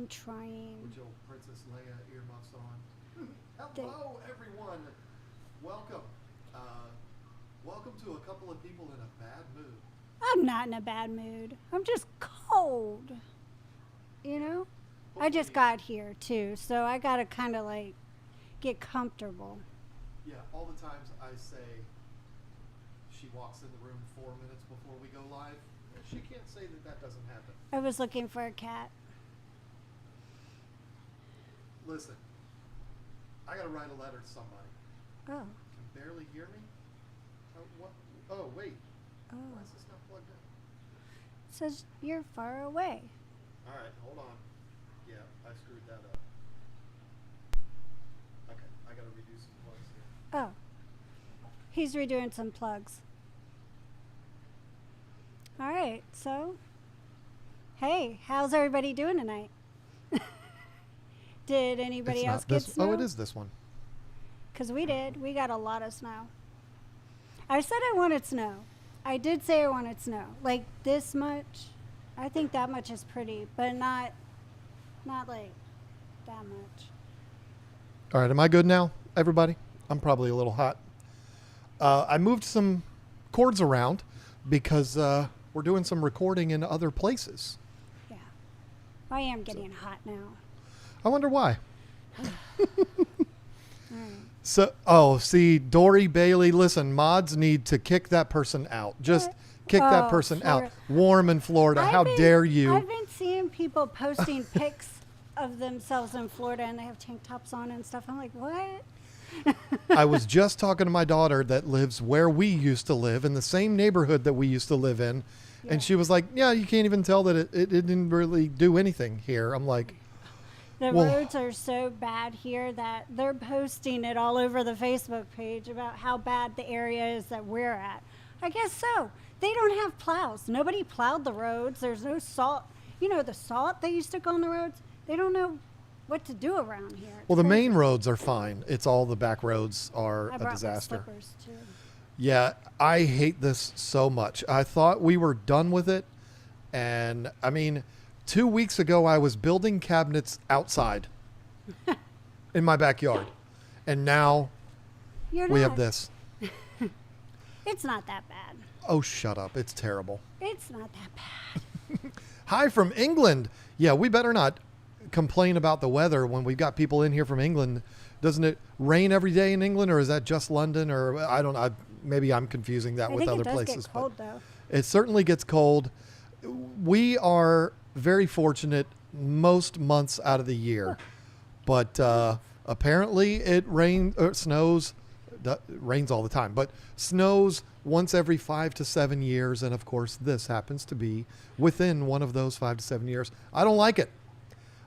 I'm trying. With your Princess Leia earmuffs on. Hello, everyone. Welcome. Welcome to a couple of people in a bad mood. I'm not in a bad mood. I'm just cold. You know? I just got here, too, so I got to kind of, like, get comfortable. Yeah, all the times I say she walks in the room 4 minutes before we go live, she can't say that that doesn't happen. I was looking for a cat. Listen, I got to write a letter to somebody. Oh. Can barely hear me? What? Oh, wait. Oh. Why is this not plugged in? It says you're far away. All right, hold on. Yeah, I screwed that up. Okay, I got to redo some plugs here. Oh. He's redoing some plugs. All right, so, hey, how's everybody doing tonight? Did anybody else get snow? Oh, it is this one. Because we did. We got a lot of snow. I said I wanted snow. I did say I wanted snow. Like this much. I think that much is pretty, but not like that much. All right, am I good now, everybody? I'm probably a little hot. I moved some cords around because we're doing some recording in other places. Yeah. I am getting hot now. I wonder why. Right. So, see, Dory Bailey, listen, mods need to kick that person out. Just kick that person out. Warm in Florida. How dare you? I've been seeing people posting pics of themselves in Florida and they have tank tops on and stuff. I'm like, what? I was just talking to my daughter that lives where we used to live, in the same neighborhood that we used to live in. Yeah. And she was like, yeah, you can't even tell that it didn't really do anything here. I'm like, the roads are so bad here that they're posting it all over the Facebook page about how bad the area is that we're at. I guess so. They don't have plows. Nobody plowed the roads. There's no salt. You know, the salt they used to go on the roads, they don't know what to do around here. Well, the main roads are fine. It's all the back roads are a disaster. My slippers too. Yeah, I hate this so much. I thought we were done with it. And, I mean, 2 weeks ago, I was building cabinets outside in my backyard. And now we have this. It's not that bad. Oh, shut up. It's terrible. It's not that bad. Hi from England. Yeah, we better not complain about the weather when we've got people in here from England. Doesn't it rain every day in England, or is that just London? Or I don't know. Maybe I'm confusing that with other places. It does get cold, though. It certainly gets cold. We are very fortunate most months out of the year, but apparently it snows. Rains all the time, but snows once every 5 to 7 years. And of course, this happens to be within one of those 5 to 7 years. I don't like it.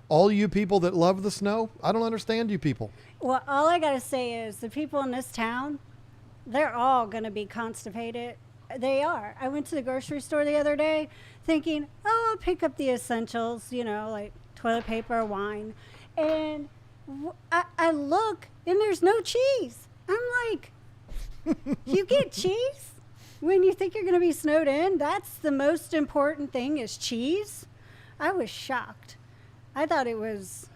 All you people that love the snow, I don't understand you people. Well, all I got to say is the people in this town, they're all going to be constipated. They are. I went to the grocery store the other day thinking, oh, I'll pick up the essentials, you know, like toilet paper, wine. And I look and there's no cheese. I'm like, you get cheese when you think you're going to be snowed in? That's the most important thing is cheese? I was shocked. I thought it was,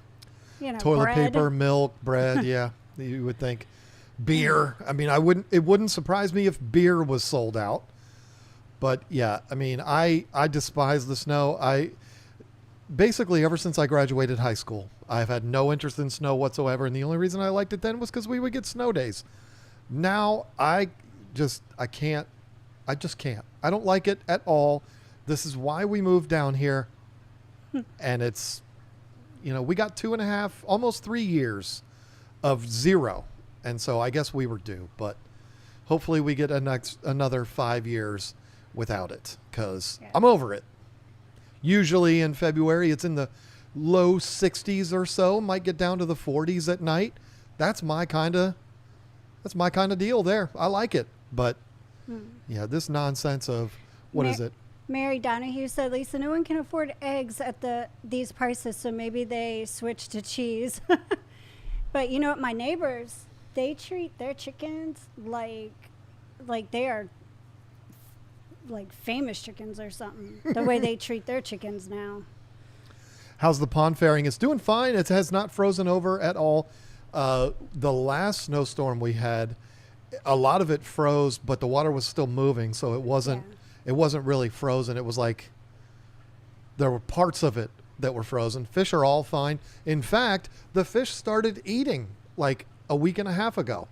you know, toilet bread. paper, milk, bread. Yeah, you would think. Beer. I mean, it wouldn't surprise me if beer was sold out. But yeah, I mean, I despise the snow. Basically, ever since I graduated high school, I've had no interest in snow whatsoever. And the only reason I liked it then was because we would get snow days. Now, I just can't. I don't like it at all. This is why we moved down here. And it's, you know, we got 2.5, almost 3 years of zero. And so I guess we were due. But hopefully we get another 5 years without it, because I'm over it. Usually in February, it's in the low 60s or so, might get down to the 40s at night. That's my kind of deal there. I like it. But yeah, this nonsense of what is it? Mary Donahue said, Lisa, no one can afford eggs at these prices, so maybe they switch to cheese. But you know what, my neighbors, they treat their chickens like they are like famous chickens or something, the way they treat their chickens now. How's the pond faring? It's doing fine. It has not frozen over at all. The last snowstorm we had, a lot of it froze, but the water was still moving, so it wasn't. Yeah. It wasn't really frozen. It was like there were parts of it that were frozen. Fish are all fine. In fact, the fish started eating like a week and a half ago.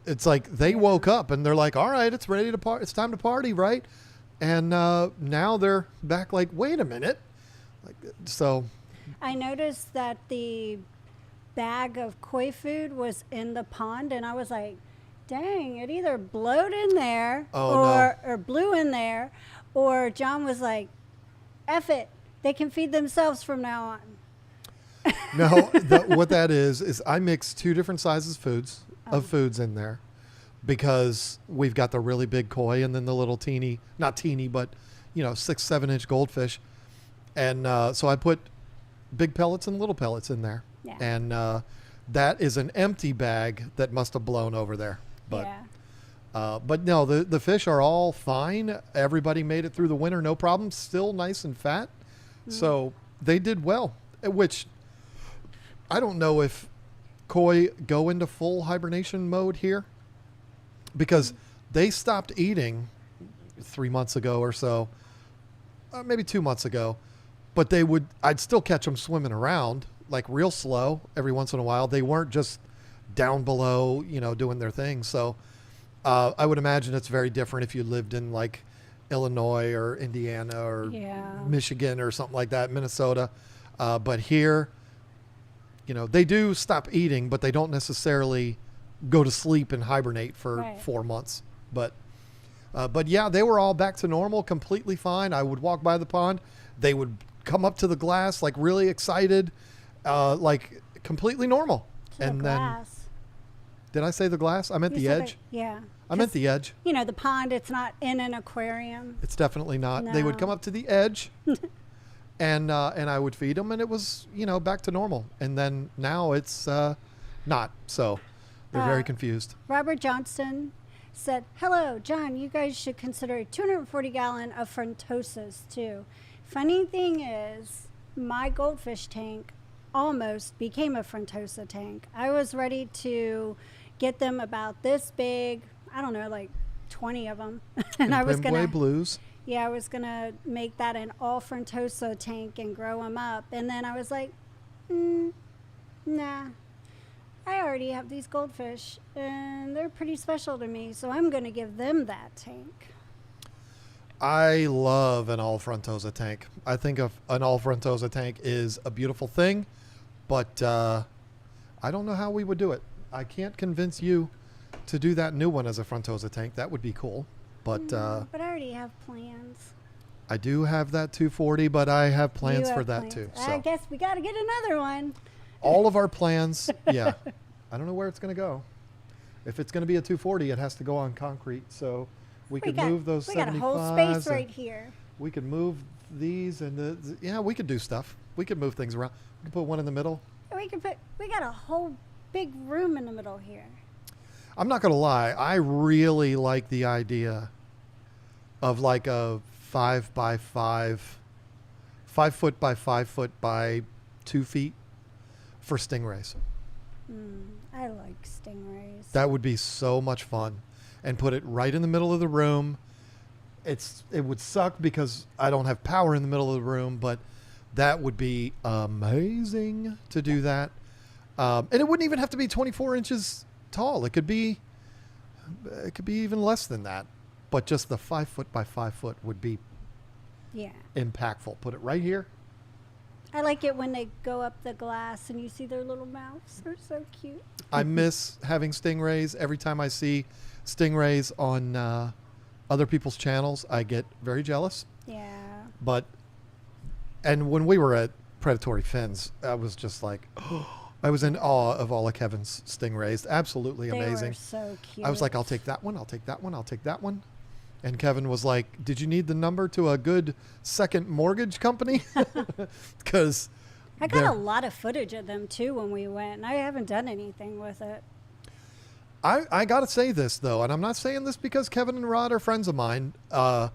It's like they woke up and they're like, all right, it's ready to party. It's time to party, right? And now they're back like, wait a minute. Like, so I noticed that the bag of koi food was in the pond, and I was like, dang, it either blowed in there or blew in there, or John was like, F it, they can feed themselves from now on. no, what that is I mix two different sizes of foods in there because we've got the really big koi and then the little teeny, not teeny, but 6-7 inch goldfish. And so I put big pellets and little pellets in there. Yeah. And that is an empty bag that must have blown over there. But but no, the fish are all fine. Everybody made it through the winter, no problem. Still nice and fat. So they did well, which I don't know if koi go into full hibernation mode here because they stopped eating 3 months ago or so, maybe 2 months ago, but I'd still catch them swimming around like real slow every once in a while. They weren't just down below, doing their thing. So I would imagine it's very different if you lived in like Illinois or Indiana or Michigan or something like that, Minnesota. But here, they do stop eating, but they don't necessarily go to sleep and hibernate for 4 months. But yeah, they were all back to normal, completely fine. I would walk by the pond. They would come up to the glass, like really excited, like completely normal. And then, did I say the glass? I meant the edge. I meant the edge. The pond, it's not in an aquarium. It's definitely not. No. They would come up to the edge and I would feed them and it was, back to normal. And then now it's not. So they're very confused. Robert Johnston said, hello, John, you guys should consider a 240-gallon of Frontosas too. Funny thing is, my goldfish tank almost became a Frontosa tank. I was ready to get them about this big, I don't know, like 20 of them. And I was going to blues. Yeah, I was going to make that an all Frontosa tank and grow them up. And then I was like, nah, I already have these goldfish and they're pretty special to me. So I'm going to give them that tank. I love an all Frontosa tank. I think an all Frontosa tank is a beautiful thing, but I don't know how we would do it. I can't convince you to do that new one as a Frontosa tank. That would be cool, but I already have plans. I do have that 240, but I have plans for that too. So I guess we got to get another one. All of our plans, yeah. I don't know where it's going to go. If it's going to be a 240, it has to go on concrete. So we could move those 75s. We got a whole space right here. We could move these and we could do stuff. We could move things around. We could put one in the middle. We got a whole big room in the middle here. I'm not going to lie. I really like the idea of like a 5 by 5 foot by 5 foot by 2 feet for stingrays. I like stingrays. That would be so much fun. And put it right in the middle of the room. It would suck because I don't have power in the middle of the room, but that would be amazing to do that. And it wouldn't even have to be 24 inches tall. It could be even less than that. But just the 5 foot by 5 foot would be impactful. Put it right here. I like it when they go up the glass and you see their little mouths. They're so cute. I miss having stingrays. Every time I see stingrays on other people's channels, I get very jealous. Yeah. And when we were at Predatory Fins, I was just like, I was in awe of all of Kevin's stingrays. Absolutely amazing. They were so cute. I was like, I'll take that one. I'll take that one. I'll take that one. And Kevin was like, did you need the number to a good second mortgage company? Because I got a lot of footage of them too when we went, and I haven't done anything with it. I got to say this, though, and I'm not saying this because Kevin and Rod are friends of mine. I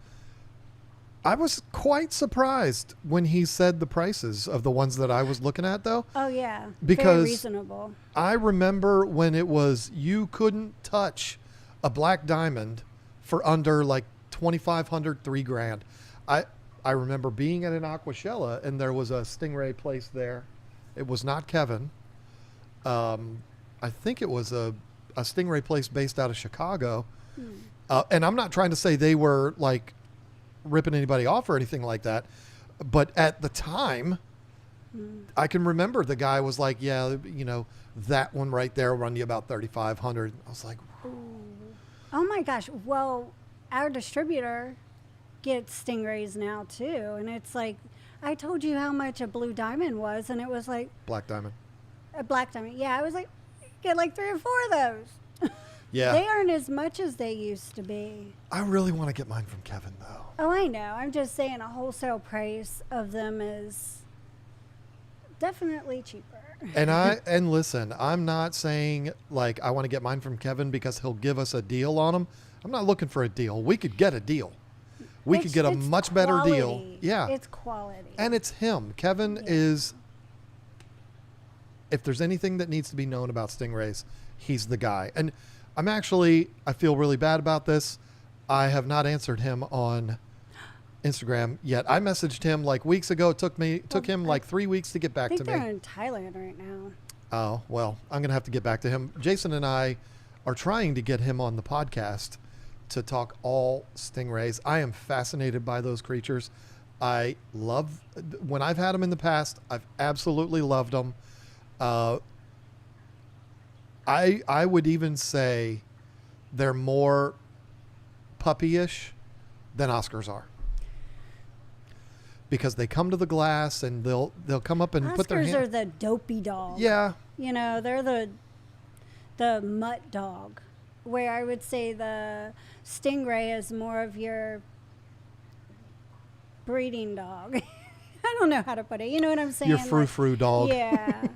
I was quite surprised when he said the prices of the ones that I was looking at, though. Oh yeah, Because very reasonable. I remember when it was you couldn't touch a black diamond for under like 2,500, $3,000. I remember being at an Aquashella and there was a stingray place there. It was not Kevin. I think it was a stingray place based out of Chicago. And I'm not trying to say they were like ripping anybody off or anything like that. But at the time, I can remember the guy was like, yeah, you know, that one right there will run you about 3,500. I was like, Oh my gosh. Well, our distributor gets stingrays now too. And it's like, I told you how much a blue diamond was. And it was like black diamond. a black diamond. Yeah. I was like, get like 3 or 4 of those. Yeah. They aren't as much as they used to be. I really want to get mine from Kevin, though. Oh, I know. I'm just saying a wholesale price of them is definitely cheaper. And listen, I'm not saying like I want to get mine from Kevin because he'll give us a deal on them. I'm not looking for a deal. We could get a deal. We could get a much better deal. Yeah. It's quality. And it's him. Kevin is, if there's anything that needs to be known about stingrays, he's the guy. And I feel really bad about this. I have not answered him on Instagram yet. I messaged him like weeks ago. It took him like 3 weeks to get back I to think me. they're in Thailand right now. Oh, well, I'm going to have to get back to him. Jason and I are trying to get him on the podcast to talk all stingrays. I am fascinated by those creatures. I love, when I've had them in the past, I've absolutely loved them. I would even say they're more puppyish than Oscars are. Because they come to the glass and they'll come up and put their hand. Oscars are the dopey dog. Yeah. You know, they're the mutt dog. Where I would say the stingray is more of your breeding dog. I don't know how to put it. You know what I'm saying? Your frou-frou dog. Yeah.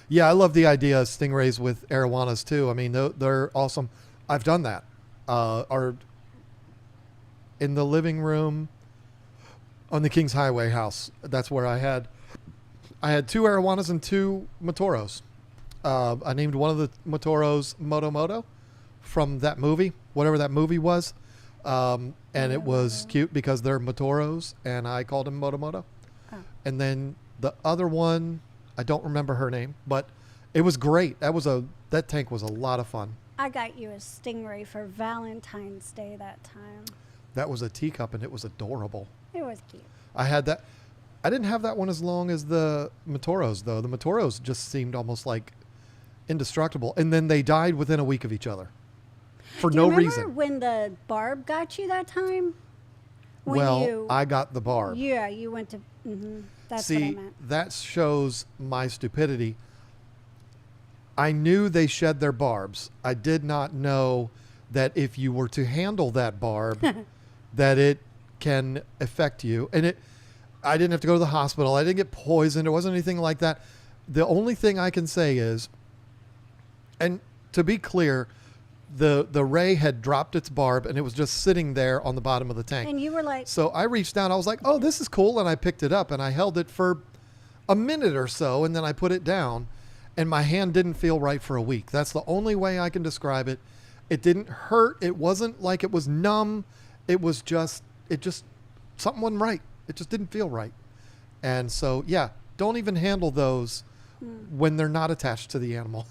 Yeah, I love the idea of stingrays with arowanas too. I mean, they're awesome. I've done that. Or in the living room on the Kings Highway house. That's where I had 2 arowanas and 2 Matoros. I named one of the Matoros Moto Moto from that movie, whatever that movie was. And it was cute because they're Matoros, and I called him Moto Moto. Oh. And then the other one, I don't remember her name, but it was great. That tank was a lot of fun. I got you a stingray for Valentine's Day that time. That was a teacup, and it was adorable. It was cute. I had that. I didn't have that one as long as the Matoros, though. The Matoros just seemed almost like indestructible, and then they died within a week of each other for Do no you remember reason. when the barb got you that time? I got the barb. Yeah, you went to. That's what I See, meant. that shows my stupidity. I knew they shed their barbs. I did not know that if you were to handle that barb, that it can affect you. And I didn't have to go to the hospital. I didn't get poisoned. It wasn't anything like that. The only thing I can say is, and to be clear, the ray had dropped its barb and it was just sitting there on the bottom of the tank. And you were like, So I reached down. I was like, oh, this is cool. And I picked it up and I held it for a minute or so. And then I put it down and my hand didn't feel right for a week. That's the only way I can describe it. It didn't hurt. It wasn't like it was numb. It just something wasn't right. It just didn't feel right. And so, yeah, don't even handle those when they're not attached to the animal.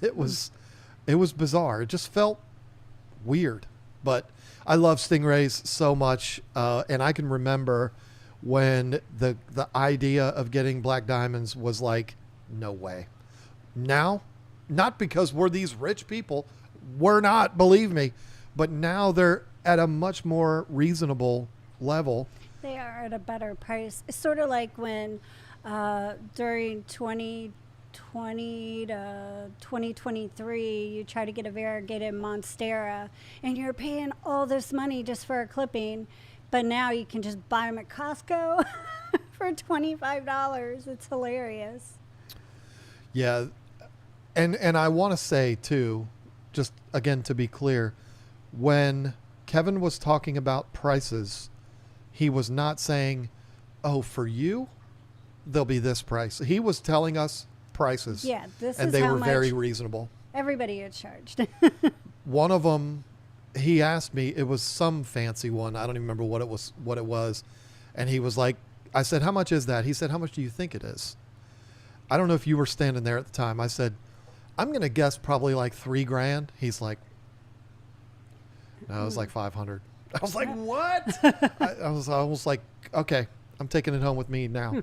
It was bizarre. It just felt weird. But I love stingrays so much. And I can remember when the idea of getting black diamonds was like, no way. Now, not because we're these rich people. We're not, believe me. But now they're at a much more reasonable level. they are at a better price. It's sort of like when during 2020 to 2023, you try to get a variegated Monstera, and you're paying all this money just for a clipping, but now you can just buy them at Costco for $25. It's hilarious. Yeah. And I want to say, too, just again to be clear, when Kevin was talking about prices, he was not saying, oh, for you, there'll be this price. He was telling us prices. Yeah, this and is they how were much very reasonable. everybody is charged. One of them, he asked me, it was some fancy one. I don't even remember what it was. And he was like, I said, how much is that? He said, how much do you think it is? I don't know if you were standing there at the time. I said, I'm going to guess probably like $3,000. He's like, no, it was like 500. I was like, what? I was almost like, okay, I'm taking it home with me now.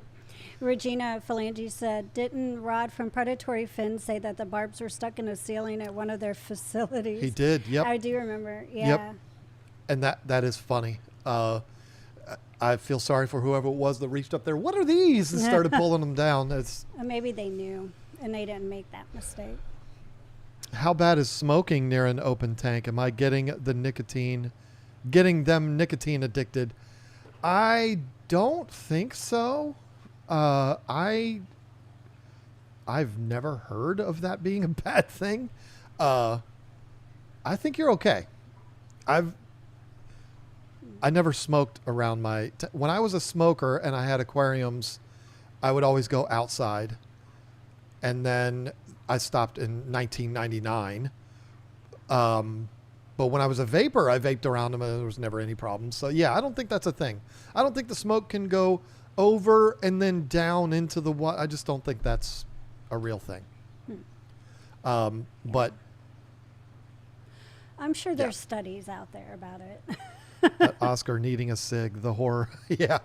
Regina Phalange said, didn't Rod from Predatory Fins say that the barbs were stuck in a ceiling at one of their facilities? He did, yep. I do remember, yeah. Yep. And that is funny. I feel sorry for whoever it was that reached up there. What are these? And started pulling them down. It's Maybe they knew, and they didn't make that mistake. How bad is smoking near an open tank? Am I getting them nicotine addicted? I don't think so. I've never heard of that being a bad thing. I think you're okay. I never smoked around when I was a smoker and I had aquariums, I would always go outside. And then I stopped in 1999. But when I was a vapor, I vaped around them and there was never any problems. So yeah, I don't think that's a thing. I don't think the smoke can go over and then down into the water. I just don't think that's a real thing. But I'm sure there's studies out there about it. Oscar needing a cig, the horror. Yeah.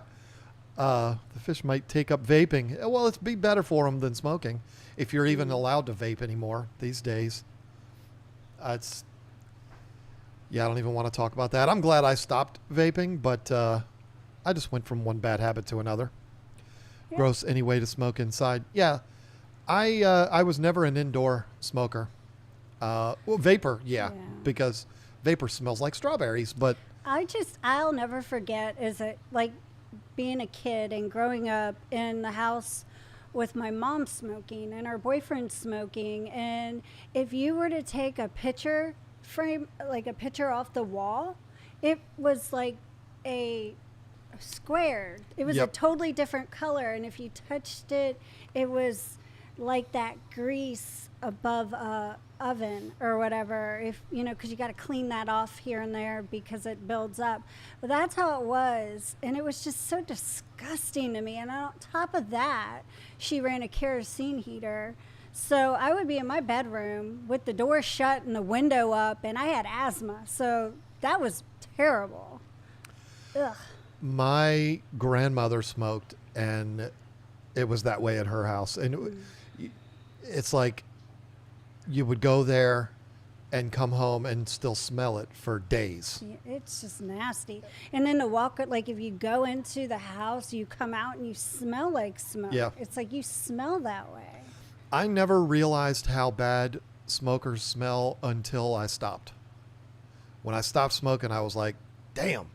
The fish might take up vaping. Well, it's be better for them than smoking if you're even allowed to vape anymore these days. I don't even want to talk about that. I'm glad I stopped vaping, but I just went from one bad habit to another. Yeah. Gross any way to smoke inside. Yeah. I was never an indoor smoker. Vapor, because vapor smells like strawberries, but I'll never forget is it like being a kid and growing up in the house with my mom smoking and our boyfriend smoking. And if you were to take a picture frame, like a picture off the wall, it was like a square. It was a totally different color. And if you touched it, it was like that grease above a oven or whatever, if because you got to clean that off here and there because it builds up. But that's how it was, and it was just so disgusting to me. And on top of that, she ran a kerosene heater, so I would be in my bedroom with the door shut and the window up, and I had asthma, so that was terrible. Ugh. My grandmother smoked, and it was that way at her house, and it's like you would go there and come home and still smell it for days. Yeah, it's just nasty. And then to walk, like if you go into the house, you come out and you smell like smoke. Yeah. It's like you smell that way. I never realized how bad smokers smell until I stopped. When I stopped smoking, I was like, damn,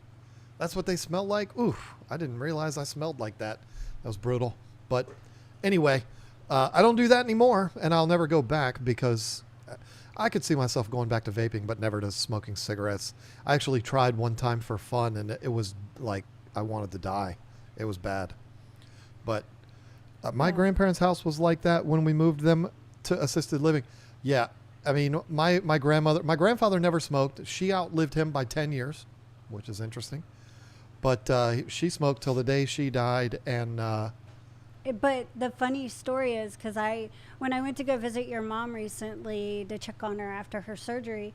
that's what they smell like? Oof, I didn't realize I smelled like that. That was brutal. But anyway, I don't do that anymore, and I'll never go back because I could see myself going back to vaping, but never to smoking cigarettes. I actually tried one time for fun, and it was like I wanted to die. It was bad. But my grandparents' house was like that when we moved them to assisted living. Yeah, I mean, my grandfather never smoked. She outlived him by 10 years, which is interesting. But she smoked till the day she died, and but the funny story is because when I went to go visit your mom recently to check on her after her surgery,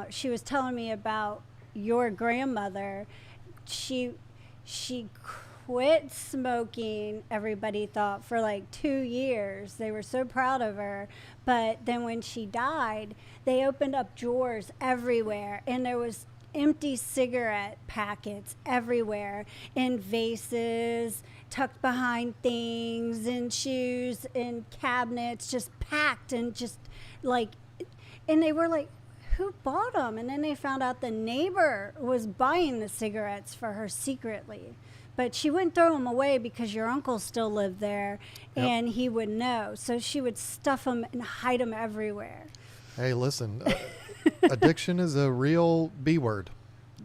she was telling me about your grandmother. She quit smoking, everybody thought, for like 2 years. They were so proud of her. But then when she died, they opened up drawers everywhere, and there was empty cigarette packets everywhere in vases, tucked behind things, in shoes, in cabinets, just packed, and just like, and they were like, who bought them? And then they found out the neighbor was buying the cigarettes for her secretly. But she wouldn't throw them away because your uncle still lived there, and he would know. So she would stuff them and hide them everywhere. Hey, listen, addiction is a real B word.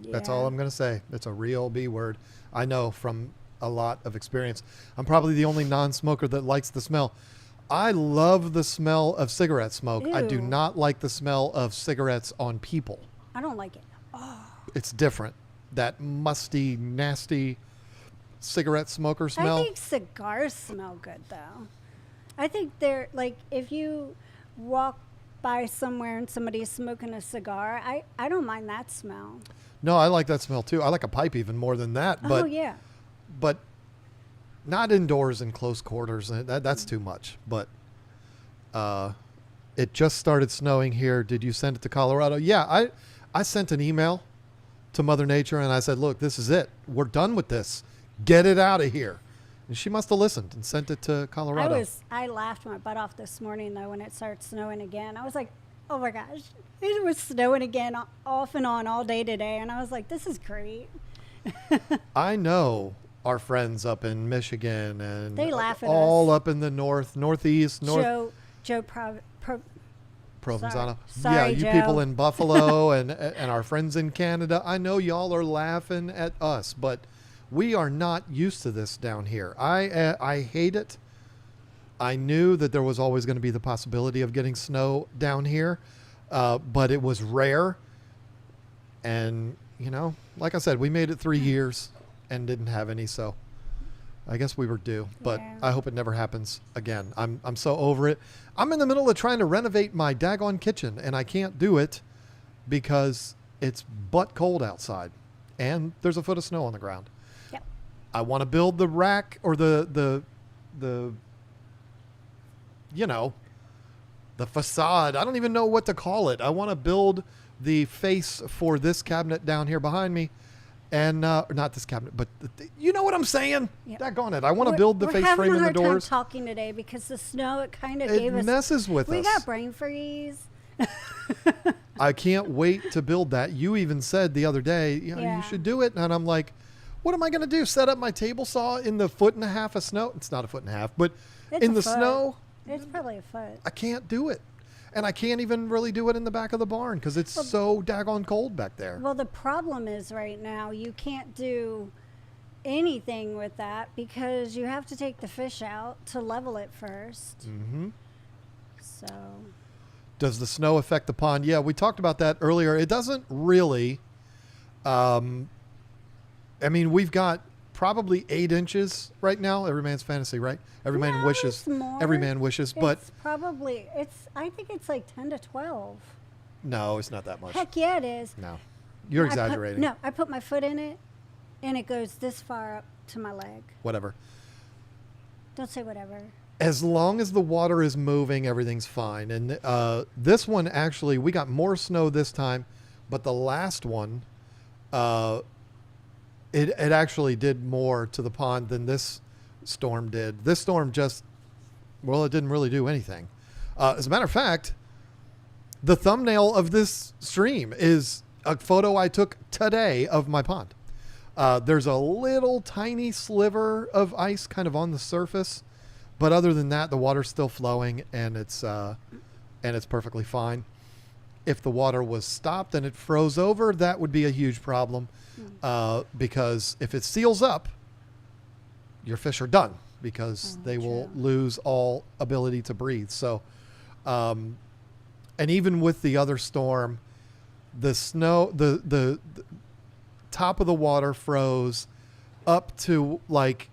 Yeah. That's all I'm going to say. It's a real B word. I know from a lot of experience. I'm probably the only non-smoker that likes the smell. I love the smell of cigarette smoke. I do Ew. not like the smell of cigarettes on people. I don't like it. It's different. That musty, nasty cigarette smoker smell. I think cigars smell good though. I think they're like if you walk by somewhere and somebody's smoking a cigar, I don't mind that smell. No, I like that smell too. I like a pipe even more than that. But Oh yeah. but not indoors in close quarters. That's too much. But it just started snowing here. Did you send it to Colorado? Yeah, I sent an email to Mother Nature and I said, look, this is it. We're done with this. Get it out of here. And she must have listened and sent it to Colorado. I laughed my butt off this morning though when it started snowing again. I was like, oh my gosh, it was snowing again off and on all day today, and I was like, this is great. I know our friends up in Michigan and They laugh at all us. up in the northeast, Joe Provenzano. Sorry, Yeah, you Joe. people in Buffalo and our friends in Canada. I know y'all are laughing at us, but we are not used to this down here. I hate it. I knew that there was always going to be the possibility of getting snow down here, but it was rare. And, you know, like I said, we made it 3 years and didn't have any, so I guess we were due. But Yeah. I hope it never happens again. I'm so over it. I'm in the middle of trying to renovate my daggone kitchen, and I can't do it because it's butt cold outside, and there's a foot of snow on the ground. Yep. I want to build the rack or the you know, the facade. I don't even know what to call it. I want to build the face for this cabinet down here behind me. And or not this cabinet, but you know what I'm saying? Yep. Daggone it. I want to build the We're face having frame a in the hard time doors. talking today because the snow, it kind of It gave us. messes with We us. got brain freeze. I can't wait to build that. You even said the other day, you know, Yeah. you should do it. And I'm like, what am I going to do? Set up my table saw in the 1.5 feet of snow? It's not a 1.5 feet, but It's in a the foot. snow, It's probably a foot. I can't do it. And I can't even really do it in the back of the barn because it's so daggone cold back there. Well, the problem is right now you can't do anything with that because you have to take the fish out to level it first. Mm-hmm. So, Does the snow affect the pond? Yeah, we talked about that earlier. It doesn't really. I mean, we've got probably 8 inches right now. Every man's fantasy, right? Every man No, wishes. it's more. Every man wishes, but it's probably I think it's like 10 to 12. no, it's not that much. Heck yeah, it is. No, you're I put- exaggerating. no, I put my foot in it, and it goes this far up to my leg. Whatever. Don't say whatever. As long as the water is moving, everything's fine. And this one, actually, we got more snow this time, but the last one, it actually did more to the pond than this storm did. This storm just, well, it didn't really do anything. As a matter of fact, the thumbnail of this stream is a photo I took today of my pond. There's a little tiny sliver of ice kind of on the surface, but other than that, the water's still flowing and it's perfectly fine. If the water was stopped and it froze over, that would be a huge problem, because if it seals up, your fish are done because they will true. lose all ability to breathe. So, and even with the other storm, the snow, the top of the water froze up to like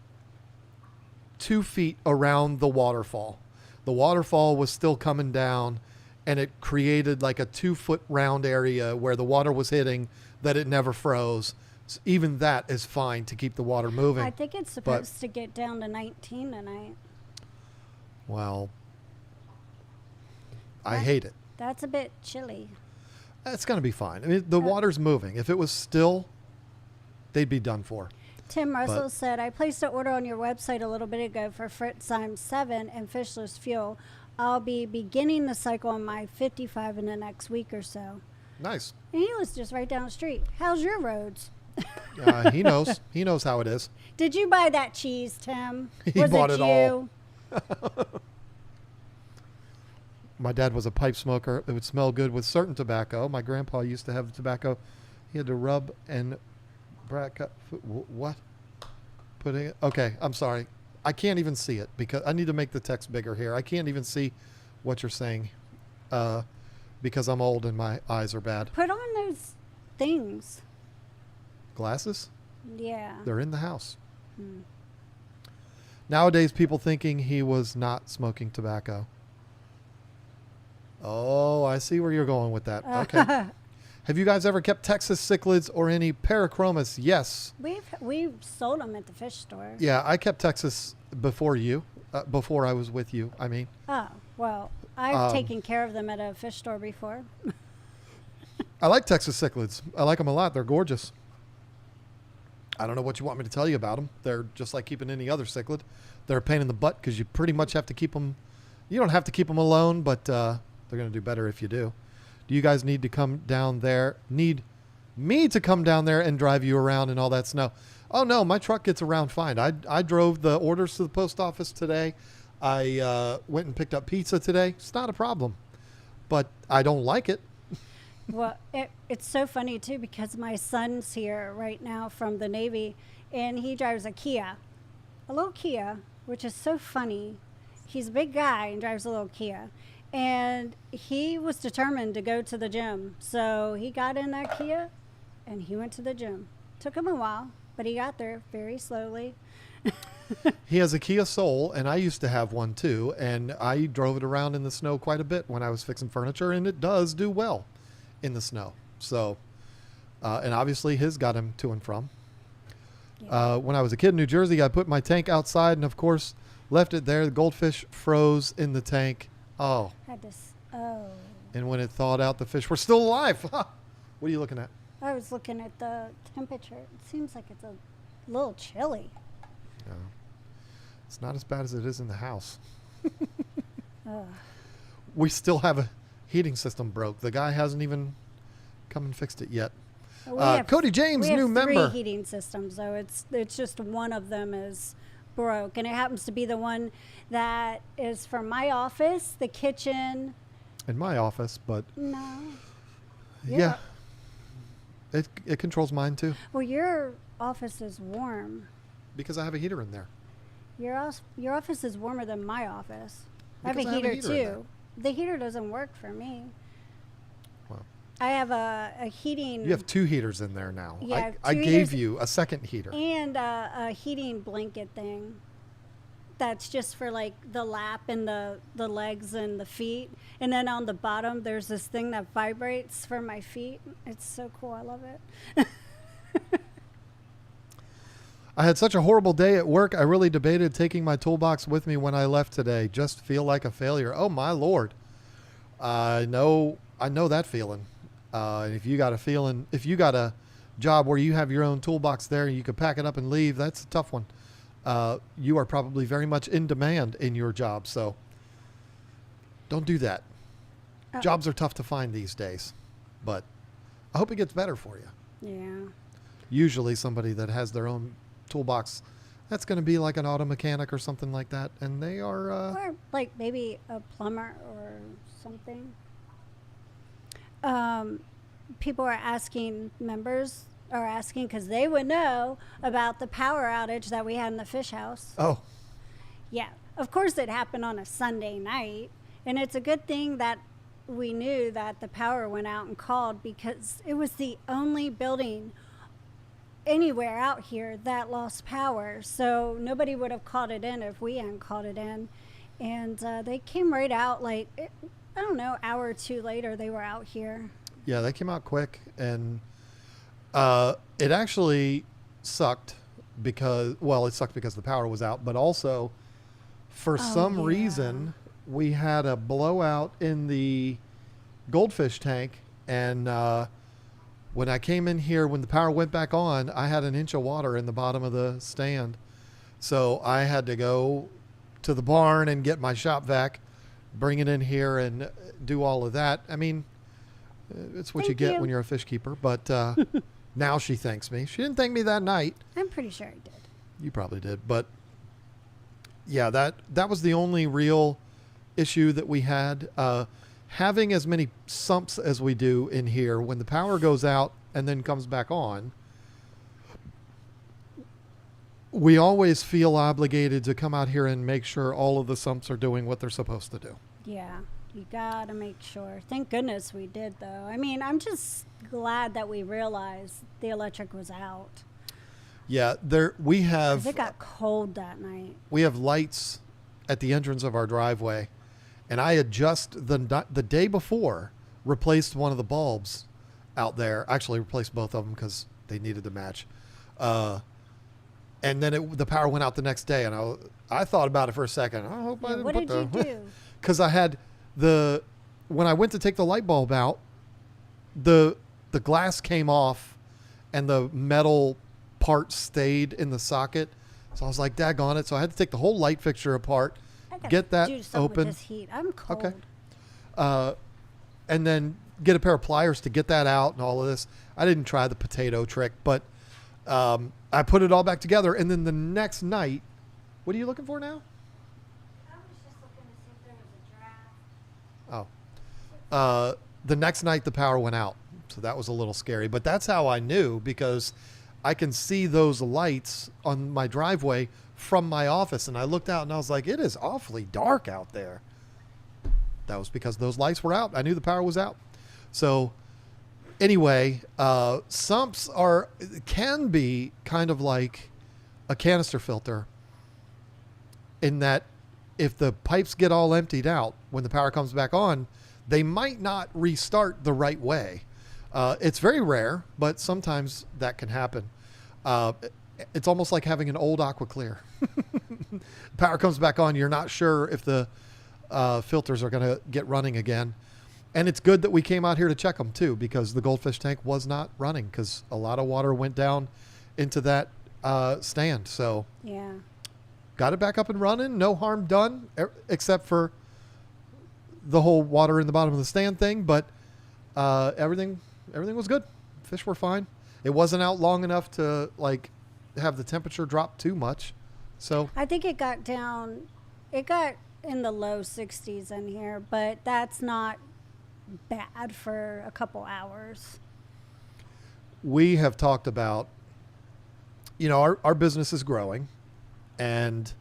2 feet around the waterfall. The waterfall was still coming down, and it created like a 2 foot round area where the water was hitting that it never froze. So even that is fine to keep the water moving. I think it's supposed to get down to 19 tonight. Well, I Right. hate it. That's a bit chilly. It's going to be fine. I mean, the water's moving. If it was still, they'd be done for. Tim Russell But- said, I placed an order on your website a little bit ago for Fritzheim 7 and fishless fuel. I'll be beginning the cycle on my 55 in the next week or so. Nice. And he was just right down the street. How's your roads? He knows. He knows how it is. Did you buy that cheese, Tim? He Was bought it it you? all. My dad was a pipe smoker. It would smell good with certain tobacco. My grandpa used to have tobacco. He had to rub and what? putting it? Okay, I'm sorry. I can't even see it because I need to make the text bigger here. I can't even see what you're saying because I'm old and my eyes are bad. Put on those things. Glasses? Yeah. They're in the house. Hmm. Nowadays, people thinking he was not smoking tobacco. Oh, I see where you're going with that. Okay. Have you guys ever kept Texas cichlids or any Parachromis? Yes. We've sold them at the fish store. Yeah, I kept Texas before you, before I was with you, I mean. Oh, well, I've taken care of them at a fish store before. I like Texas cichlids. I like them a lot. They're gorgeous. I don't know what you want me to tell you about them. They're just like keeping any other cichlid. They're a pain in the butt because you pretty much have to keep them. You don't have to keep them alone, but they're going to do better if you do. Do you guys need to come down there? Need me to come down there and drive you around in all that snow? Oh, no, my truck gets around fine. I drove the orders to the post office today. I went and picked up pizza today. It's not a problem, but I don't like it. Well, it's so funny, too, because my son's here right now from the Navy, and he drives a little Kia, which is so funny. He's a big guy and drives a little Kia. And he was determined to go to the gym. So he got in that Kia, and he went to the gym. Took him a while, but he got there very slowly. He has a Kia Soul, and I used to have one, too, and I drove it around in the snow quite a bit when I was fixing furniture, and it does do well in the snow. So, and obviously his got him to and from. Yeah. When I was a kid in New Jersey, I put my tank outside and, of course, left it there. The goldfish froze in the tank. Oh. Oh. And when it thawed out, the fish were still alive. What are you looking at? I was looking at the temperature. It seems like it's a little chilly. No. It's not as bad as it is in the house. Ugh. We still have a heating system broke. The guy hasn't even come and fixed it yet. Cody James, new member. We have 3 heating systems, though. It's just one of them is broke, and it happens to be the one that is for my office, the kitchen. In my office, but No. yeah, it controls mine too Well, your office is warm. because I have a heater in there. Your office is warmer than my office. I have Because a heater in there. too. The heater doesn't work for me. Well, I have a heating. you have 2 heaters in there now. Yeah, I 2 gave heaters you a second heater. and a heating blanket thing. That's just for like the lap and the legs and the feet. And then on the bottom, there's this thing that vibrates for my feet. It's so cool. I love it. I had such a horrible day at work. I really debated taking my toolbox with me when I left today. Just feel like a failure. Oh my Lord. I know that feeling. If you got a job where you have your own toolbox there and you could pack it up and leave, that's a tough one. You are probably very much in demand in your job. So don't do that. Jobs are tough to find these days, but I hope it gets better for you. Yeah. Usually somebody that has their own toolbox, that's going to be like an auto mechanic or something like that, and they are Or like maybe a plumber or something. People are asking, members are asking because they would know about the power outage that we had in the fish house. oh Yeah, of course it happened on a Sunday night, and it's a good thing that we knew that the power went out and called because it was the only building anywhere out here that lost power. So nobody would have called it in if we hadn't called it in. And they came right out like, I don't know, hour or 2 later, they were out here. yeah, they came out quick, and it actually sucked because the power was out, but also for some reason we had a blowout in the goldfish tank, and when I came in here, when the power went back on, I had an inch of water in the bottom of the stand. So I had to go to the barn and get my shop vac, bring it in here and do all of that. I mean, it's what you get when you're a fish keeper. But now she thanks me. She didn't thank me that night. I'm pretty sure I did. You probably did. But yeah, that was the only real issue that we had. Having as many sumps as we do in here, when the power goes out and then comes back on, we always feel obligated to come out here and make sure all of the sumps are doing what they're supposed to do. Yeah, you gotta make sure. Thank goodness we did, though. I mean, I'm just glad that we realized the electric was out. Yeah, we 'Cause have it got cold that night. we have lights at the entrance of our driveway, and I had just the day before replaced one of the bulbs out there. Actually, replaced both of them because they needed to match. And then the power went out the next day, and I thought about it for a second. I hope I didn't What put did you do? Because I had when I went to take the light bulb out, the glass came off, and the metal part stayed in the socket. So I was like, daggone it. So I had to take the whole light fixture apart, I gotta get that do something open. with this heat. I'm cold. Okay. And then get a pair of pliers to get that out and all of this. I didn't try the potato trick, but I put it all back together. And then the next night, what are you looking for now? I was just looking to see if there was a draft. Oh. The next night, the power went out. So that was a little scary. But that's how I knew, because I can see those lights on my driveway from my office. And I looked out and I was like, it is awfully dark out there. That was because those lights were out. I knew the power was out. So anyway, sumps can be kind of like a canister filter, in that if the pipes get all emptied out when the power comes back on, they might not restart the right way. It's very rare, but sometimes that can happen. It's almost like having an old Aqua Clear. Power comes back on, you're not sure if the filters are going to get running again. And it's good that we came out here to check them too, because the goldfish tank was not running, because a lot of water went down into that stand. So Yeah. got it back up and running. No harm done, except for the whole water in the bottom of the stand thing. But everything was good. Fish were fine. It wasn't out long enough to like have the temperature drop too much. So I think it got in the low 60s in here, but that's not bad for a couple hours. we have talked about, our business is growing, and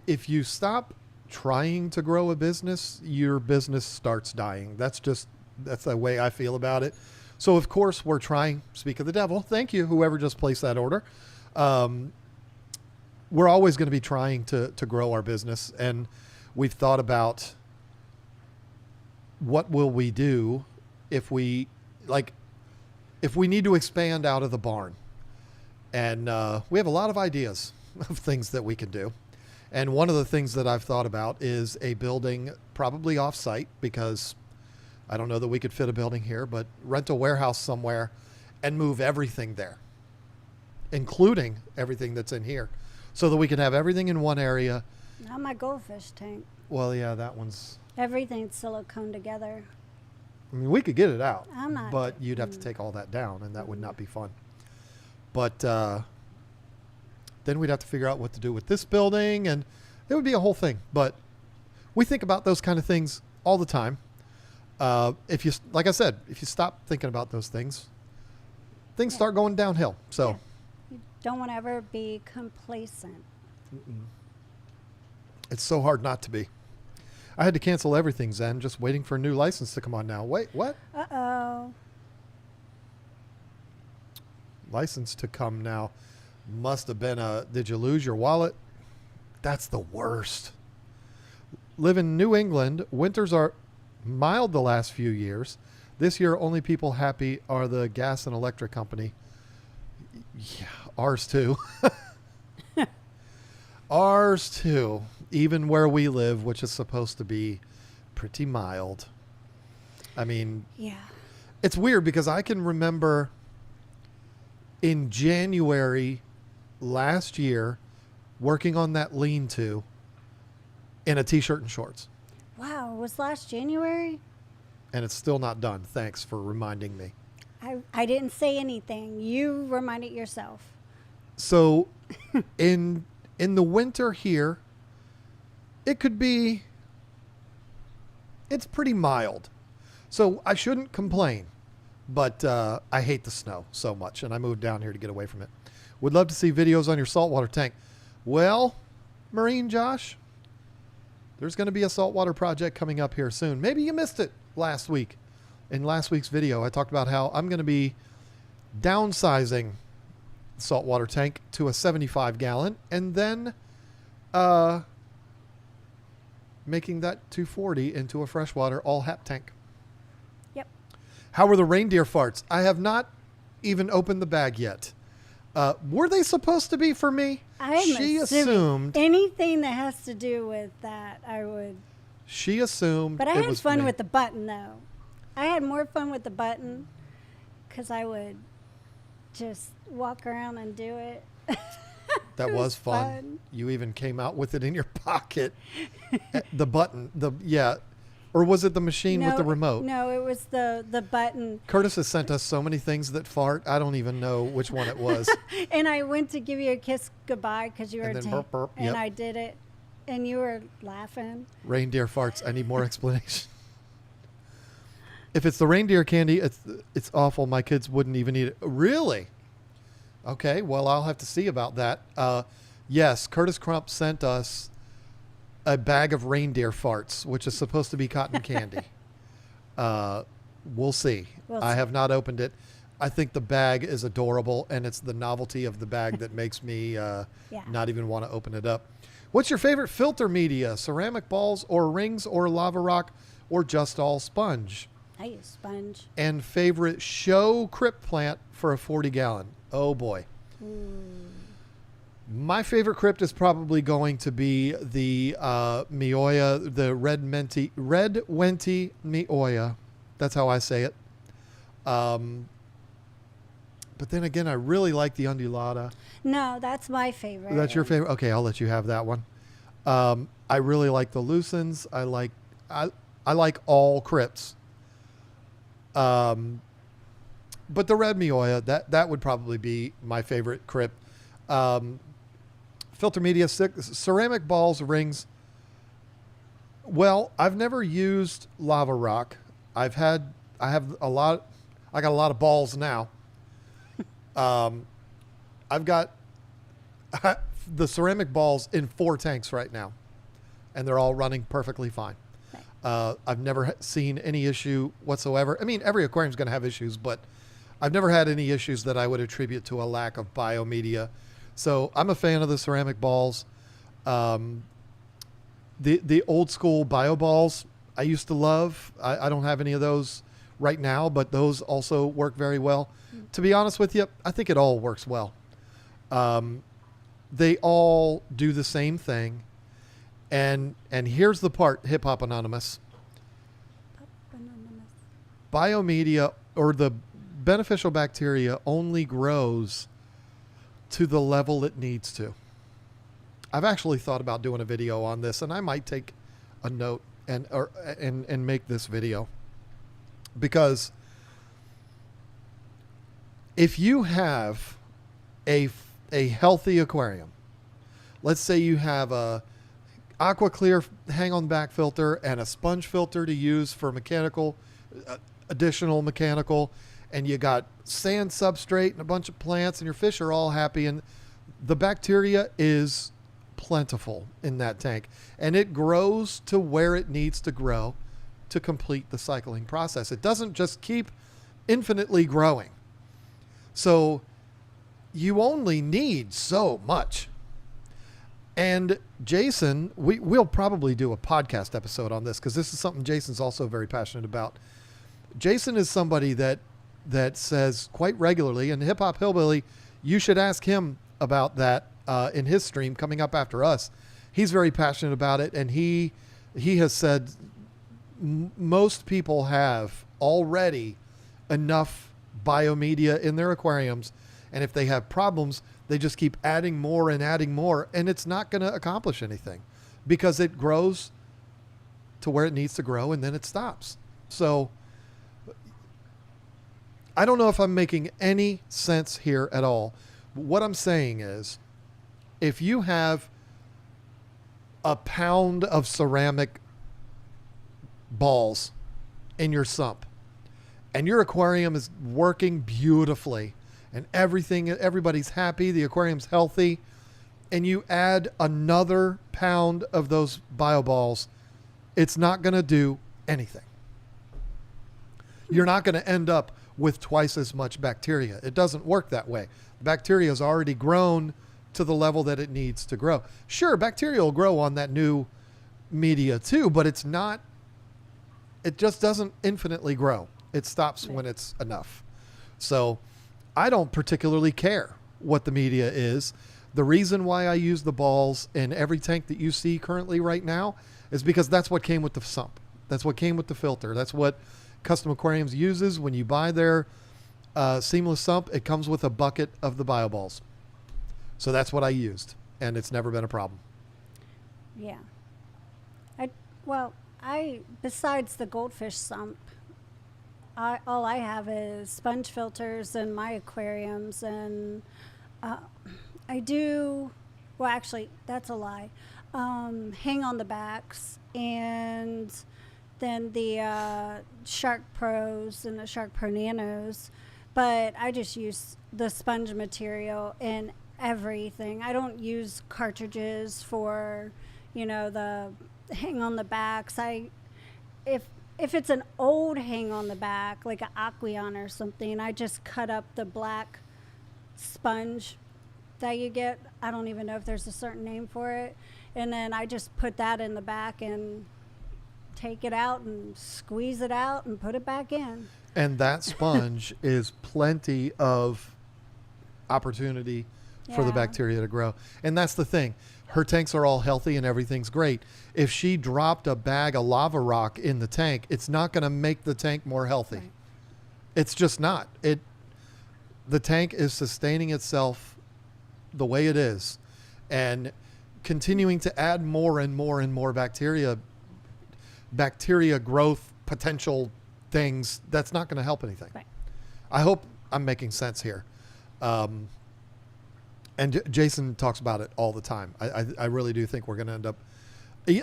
if you stop trying to grow a business, your business starts dying. That's the way I feel about it. So of course we're trying, speak of the devil, thank you, whoever just placed that order. We're always going to be trying to grow our business. And we've thought about what will we do if we need to expand out of the barn. And we have a lot of ideas of things that we can do. And one of the things that I've thought about is a building probably off-site, because I don't know that we could fit a building here, but rent a warehouse somewhere and move everything there, including everything that's in here, so that we can have everything in one area. Not my goldfish tank. Well, yeah, that one's... Everything's silicone together. I mean, we could get it out, I'm not. but you'd have to take all that down, and that would not be fun. But then we'd have to figure out what to do with this building, and it would be a whole thing. But we think about those kind of things all the time. Like I said, if you stop thinking about those things start going downhill. So Yeah. You don't want to ever be complacent. it's so hard not to be. I had to cancel everything, Zen, just waiting for a new license to come on now. Wait, what? Uh-oh. License to come now. Must have been did you lose your wallet? That's the worst. Live in New England. Winters are mild the last few years. This year, only people happy are the gas and electric company. Yeah, ours too. Ours too. Even where we live, which is supposed to be pretty mild. I mean, Yeah. it's weird because I can remember in January last year working on that lean-to in a t-shirt and shorts. Wow, it was last January? And it's still not done. Thanks for reminding me. I didn't say anything. You reminded yourself. So in the winter here, it's pretty mild. So I shouldn't complain, but I hate the snow so much, and I moved down here to get away from it. Would love to see videos on your saltwater tank. Well, Marine Josh, there's going to be a saltwater project coming up here soon. Maybe you missed it last week. In last week's video, I talked about how I'm going to be downsizing the saltwater tank to a 75 gallon and then making that 240 into a freshwater all hap tank. Yep. How were the reindeer farts? I have not even opened the bag yet. Were they supposed to be for me? She assumed anything that has to do with that, I would. She assumed. But I it had was fun me. with the button, though. I had more fun with the button because I would just walk around and do it. That was fun. You even came out with it in your pocket. The button, or was it the machine with the remote? No, it was the button. Curtis has sent us so many things that fart. I don't even know which one it was. And I went to give you a kiss goodbye because you were And then burp, burp. and Yep. I did it, and you were laughing. Reindeer farts. I need more explanation. If it's the reindeer candy, it's awful. My kids wouldn't even eat it. Really? Okay, well, I'll have to see about that. Yes, Curtis Crump sent us a bag of reindeer farts, which is supposed to be cotton candy. We'll see. I have not opened it. I think the bag is adorable, and it's the novelty of the bag that makes me not even want to open it up. What's your favorite filter media? Ceramic balls or rings or lava rock or just all sponge? I use sponge. And favorite show crypt plant for a 40 gallon? Oh boy. My favorite crypt is probably going to be the Mioya, the red Wenti Mioya. That's how I say it. But then again, I really like the undulata. No, that's my favorite. That's your favorite? Okay, I'll let you have that one. I really like the lucens. I like all crypts. But the red Mioya, that would probably be my favorite crypt. Filter media, ceramic balls, rings. Well, I've never used lava rock. I got a lot of balls now. I've got the ceramic balls in 4 tanks right now, and they're all running perfectly fine. I've never seen any issue whatsoever. I mean, every aquarium is going to have issues, but I've never had any issues that I would attribute to a lack of biomedia. So I'm a fan of the ceramic balls. The old school bio balls I used to love. I don't have any of those right now, but those also work very well. To be honest with you, I think it all works well. They all do the same thing. And here's the part, Hip Hop Anonymous. Biomedia, or the beneficial bacteria, only grows to the level it needs to. I've actually thought about doing a video on this, and I might take a note and make this video, because if you have a healthy aquarium, let's say you have a aqua clear hang on back filter and a sponge filter to use for mechanical, additional mechanical, and you got sand substrate and a bunch of plants, and your fish are all happy, and the bacteria is plentiful in that tank, and it grows to where it needs to grow to complete the cycling process. It doesn't just keep infinitely growing. So you only need so much. And Jason, we'll probably do a podcast episode on this, because this is something Jason's also very passionate about. Jason is somebody that says quite regularly, and Hip Hop Hillbilly, you should ask him about that in his stream coming up after us. He's very passionate about it, and he has said most people have already enough biomedia in their aquariums, and if they have problems, they just keep adding more, and it's not going to accomplish anything, because it grows to where it needs to grow, and then it stops. So I don't know if I'm making any sense here at all. What I'm saying is, if you have a pound of ceramic balls in your sump, and your aquarium is working beautifully, and everybody's happy, the aquarium's healthy, and you add another pound of those bio-balls, it's not going to do anything. You're not going to end up with twice as much bacteria. It doesn't work that way. The bacteria has already grown to the level that it needs to grow. Sure, bacteria will grow on that new media too, but it just doesn't infinitely grow. It stops when it's enough. So I don't particularly care what the media is. The reason why I use the balls in every tank that you see currently right now is because that's what came with the sump. That's what came with the filter. That's what Custom Aquariums uses. When you buy their seamless sump, it comes with a bucket of the bio-balls. So that's what I used, and it's never been a problem. Yeah. Besides the goldfish sump, all I have is sponge filters in my aquariums, and I do, well, actually, that's a lie. Hang on the backs, and then the Shark Pros and the Shark Pro Nanos, but I just use the sponge material in everything. I don't use cartridges for, the hang on the backs. If it's an old hang on the back, like an aquarium or something, I just cut up the black sponge that you get. I don't even know if there's a certain name for it. And then I just put that in the back and take it out and squeeze it out and put it back in. And that sponge is plenty of opportunity for the bacteria to grow. And that's the thing. Her tanks are all healthy and everything's great. If she dropped a bag of lava rock in the tank, it's not going to make the tank more healthy. Right. It's just not. The tank is sustaining itself the way it is, and continuing to add more and more and more bacteria growth potential things, that's not going to help anything. Right. I hope I'm making sense here. And Jason talks about it all the time. I really do think we're going to end up,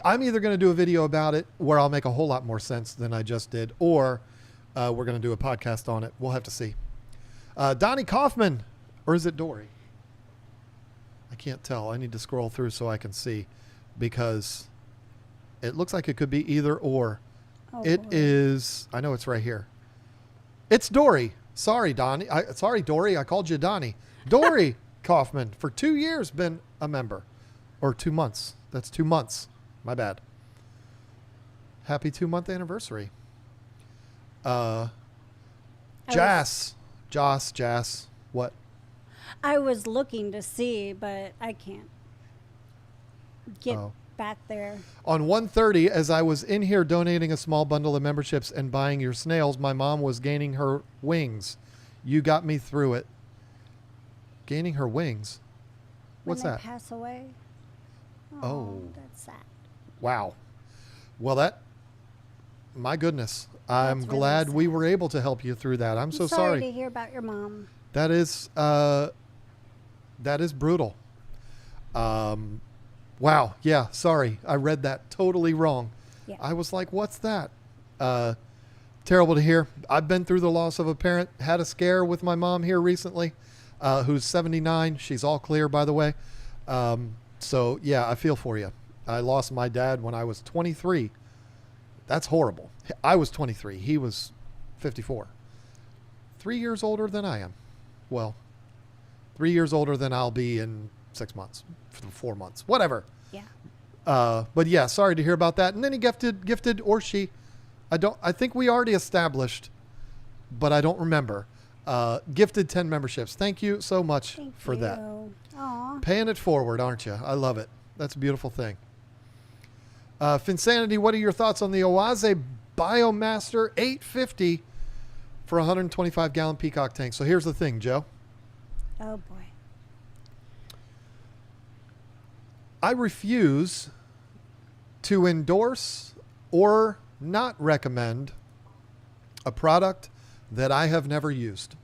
I'm either going to do a video about it where I'll make a whole lot more sense than I just did, or we're going to do a podcast on it. We'll have to see. Donnie Kaufman, or is it Dory? I can't tell. I need to scroll through so I can see, because it looks like it could be either or. Oh, it boy. Is, I know it's right here. It's Dory. Sorry, Donnie. Sorry, Dory. I called you Donnie. Dory Kaufman, for 2 years, been a member. Or 2 months. That's 2 months. My bad. Happy 2-month anniversary. Jass. What? I was looking to see, but I can't get back there. On 1:30, as I was in here donating a small bundle of memberships and buying your snails, my mom was gaining her wings. You got me through it. Gaining her wings? What's that? Pass away? Oh. That's sad. Wow. Well, my goodness. I'm really glad sad. We were able to help you through that. I'm so sorry to hear about your mom. That is brutal. Wow. Yeah. Sorry. I read that totally wrong. Yeah. I was like, what's that? Terrible to hear. I've been through the loss of a parent, had a scare with my mom here recently, who's 79. She's all clear, by the way. So yeah, I feel for you. I lost my dad when I was 23. That's horrible. I was 23. He was 54. 3 years older than I am. Well, 3 years older than I'll be in 6 months, 4 months, whatever. Yeah. But yeah, sorry to hear about that. And then he gifted, or she, I think we already established, but I don't remember. Gifted 10 memberships. Thank you so much for that. Aww. Paying it forward, aren't you? I love it. That's a beautiful thing. Finsanity, what are your thoughts on the Oase Biomaster 850 for a 125-gallon peacock tank? So here's the thing, Joe. Oh, boy. I refuse to endorse or not recommend a product that I have never used.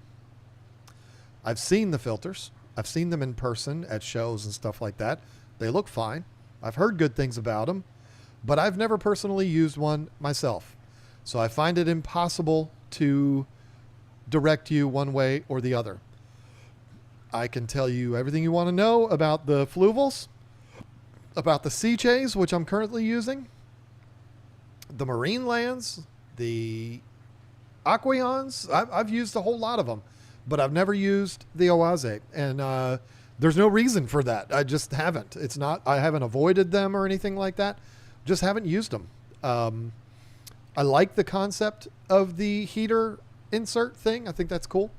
I've seen the filters. I've seen them in person at shows and stuff like that. They look fine. I've heard good things about them, but I've never personally used one myself. So I find it impossible to direct you one way or the other. I can tell you everything you want to know about the fluvels, about the sea chays, which I'm currently using, the marine lands, the aquariums. I've used a whole lot of them, but I've never used the Oase, and there's no reason for that. I just haven't. It's not. I haven't avoided them or anything like that. Just haven't used them. I like the concept of the heater insert thing. I think that's cool.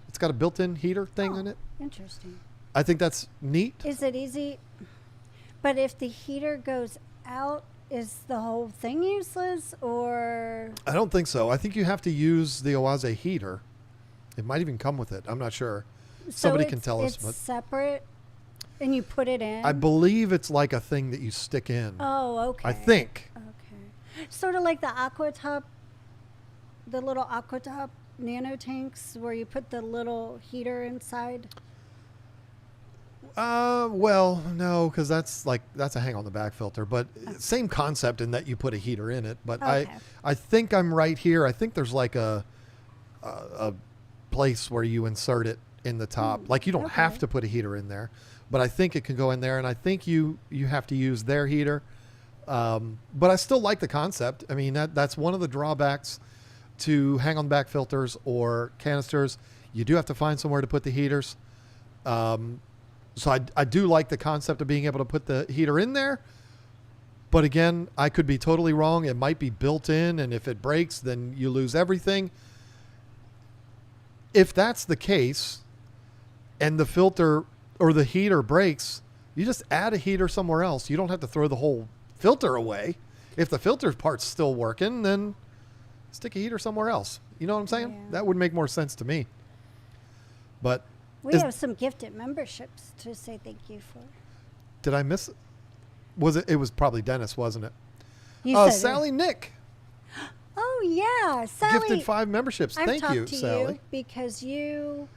It's got a built-in heater thing in it. Interesting. I think that's neat. Is it easy? But if the heater goes out, is the whole thing useless, or? I don't think so. I think you have to use the Oase heater. It might even come with it. I'm not sure. Somebody can tell us. It's separate, and you put it in? I believe it's like a thing that you stick in. Oh, okay. I think. Okay. Sort of like the Aquatop, the little Aquatop nano tanks where you put the little heater inside. Well, no, because that's a hang on the back filter, but same concept in that you put a heater in it. But Okay. I think I'm right here. I think there's like a place where you insert it in the top. Like you don't have to put a heater in there, but I think it can go in there, and I think you have to use their heater. But I still like the concept. I mean, that's one of the drawbacks to hang on back filters or canisters. You do have to find somewhere to put the heaters. So I do like the concept of being able to put the heater in there. But again, I could be totally wrong. It might be built in, and if it breaks, then you lose everything. If that's the case, and the filter or the heater breaks, you just add a heater somewhere else. You don't have to throw the whole filter away. If the filter part's still working, then stick a heater somewhere else. You know what I'm saying? Yeah. That would make more sense to me. But We have some gifted memberships to say thank you for. did I miss it? It was probably Dennis, wasn't it? You said Sally Nick Oh yeah, Sally. gifted 5 memberships. I've Thank talked you, to Sally. you because you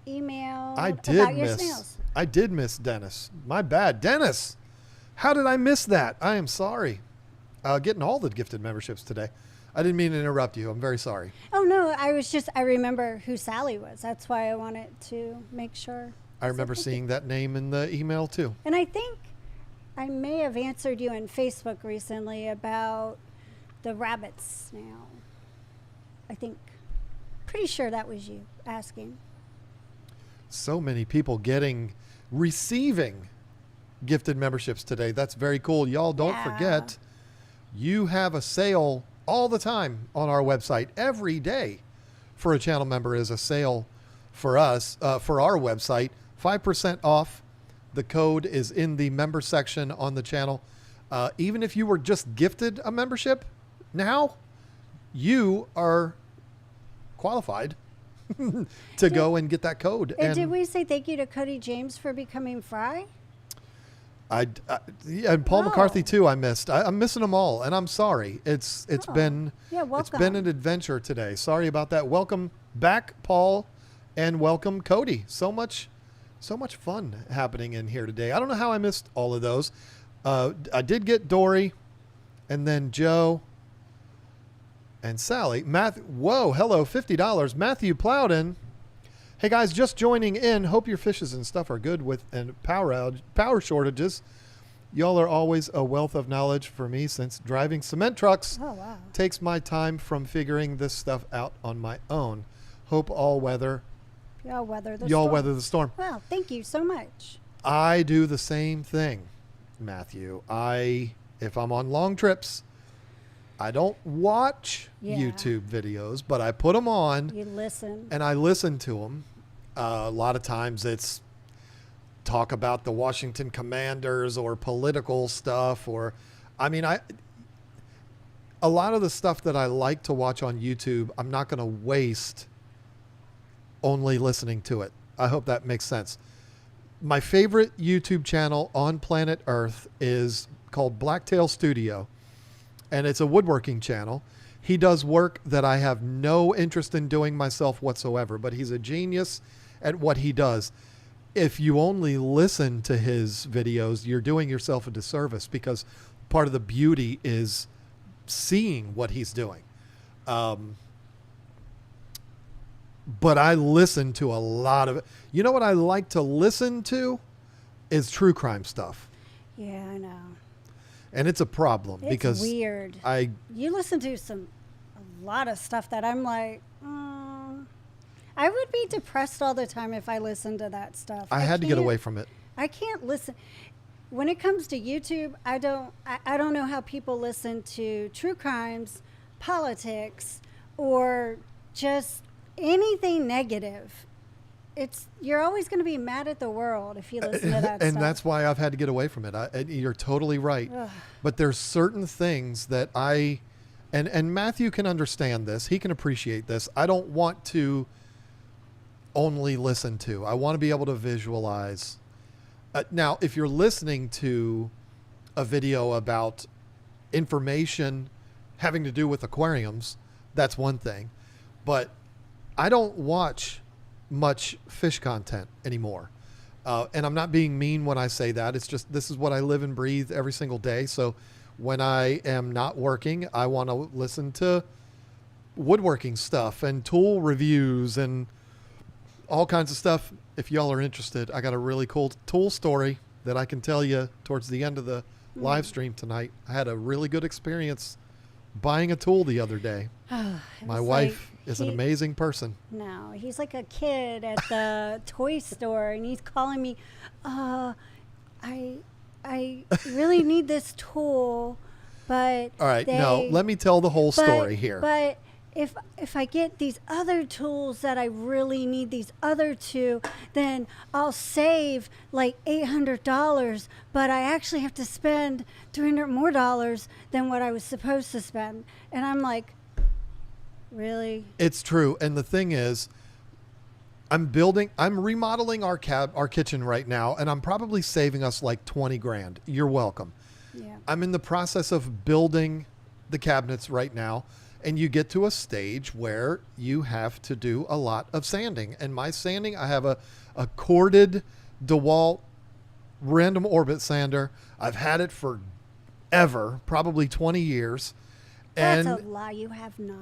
emailed I about did your miss. snails. I did miss Dennis. My bad, Dennis. How did I miss that? I am sorry. Getting all the gifted memberships today. I didn't mean to interrupt you. I'm very sorry. Oh no, I remember who Sally was. That's why I wanted to make sure. I remember seeing that name in the email too. And I think I may have answered you on Facebook recently about the rabbit snail. I think, pretty sure that was you asking. So many people receiving gifted memberships today. That's very cool. Y'all don't forget, you have a sale all the time on our website. Every day for a channel member is a sale for us, for our website. 5% off. The code is in the member section on the channel. Even if you were just gifted a membership, now you are qualified to go and get that code. And did we say thank you to Cody James for becoming Fry? And Paul McCarthy too. I missed. I'm missing them all, and I'm sorry. It's been an adventure today. Sorry about that. Welcome back, Paul, and welcome Cody. So much fun happening in here today. I don't know how I missed all of those. I did get Dory, and then Joe, and Sally. Whoa, hello, $50. Matthew Plowden. Hey guys, just joining in. Hope your fishes and stuff are good with power shortages. Y'all are always a wealth of knowledge for me since driving cement trucks takes my time from figuring this stuff out on my own. Hope y'all weather the storm. Well, thank you so much. I do the same thing, Matthew. If I'm on long trips, I don't watch YouTube videos, but I put them on. You listen. And I listen to them. A lot of times it's talk about the Washington Commanders or political stuff, or a lot of the stuff that I like to watch on YouTube, I'm not going to waste only listening to it. I hope that makes sense. My favorite YouTube channel on planet Earth is called Blacktail Studio, and it's a woodworking channel. He does work that I have no interest in doing myself whatsoever, but he's a genius at what he does. If you only listen to his videos, you're doing yourself a disservice, because part of the beauty is seeing what he's doing. but I listen to a lot of it. You know what I like to listen to is true crime stuff. Yeah, I know. And it's a problem It's because weird. You listen to a lot of stuff that I'm like, I would be depressed all the time if I listened to that stuff. I had to get away from it. I can't listen. When it comes to YouTube, I don't know how people listen to true crimes, politics, or just anything negative. You're always going to be mad at the world if you listen to that And stuff. that's why I've had to get away from it. You're totally right. Ugh. But there's certain things that and Matthew can understand this. He can appreciate this. I don't want to only listen to. I want to be able to visualize. Now, if you're listening to a video about information having to do with aquariums, that's one thing. But I don't watch much fish content anymore. And I'm not being mean when I say that. It's just, this is what I live and breathe every single day. So when I am not working, I want to listen to woodworking stuff and tool reviews and all kinds of stuff. If y'all are interested, I got a really cool tool story that I can tell you towards the end of the live stream tonight. I had a really good experience buying a tool the other day. My wife is an amazing person. No, he's like a kid at the toy store, and he's calling me, I really need this tool, but All right, no, let me tell the whole story here. But if I get these other tools that I really need, these other two, then I'll save like $800, but I actually have to spend $300 more than what I was supposed to spend. And I'm like, really? It's true. And the thing is, I'm remodeling our kitchen right now, and I'm probably saving us like 20 grand. You're welcome. Yeah. I'm in the process of building the cabinets right now. And you get to a stage where you have to do a lot of sanding. And my sanding, I have a corded DeWalt random orbit sander. I've had it for ever, probably 20 years. That's And a lie. You have not.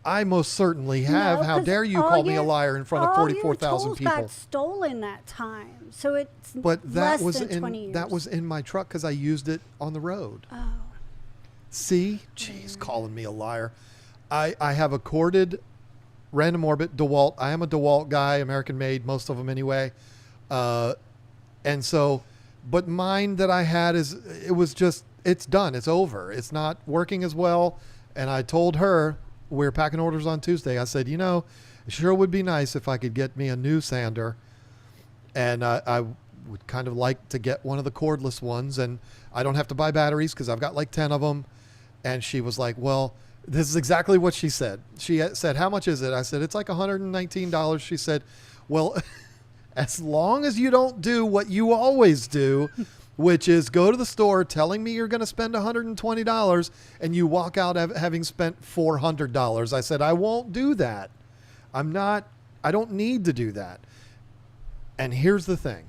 I most certainly have. No, How 'cause dare you all call me a your- liar in front of 44,000 all your people? tools got stolen that time, so it's But less than 20 years. that was in my truck because I used it on the road. Oh, See? Jeez, calling me a liar. I have a corded random orbit DeWalt. I am a DeWalt guy, American made, most of them anyway. And so, but mine that I had it's done. It's over. It's not working as well. And I told her, we were packing orders on Tuesday. I said, it sure would be nice if I could get me a new sander. And I would kind of like to get one of the cordless ones. And I don't have to buy batteries because I've got like 10 of them. And she was like, well, this is exactly what she said. She said, how much is it? I said, it's like $119. She said, well, as long as you don't do what you always do, which is go to the store telling me you're going to spend $120 and you walk out having spent $400. I said, I won't do that. I don't need to do that. And here's the thing.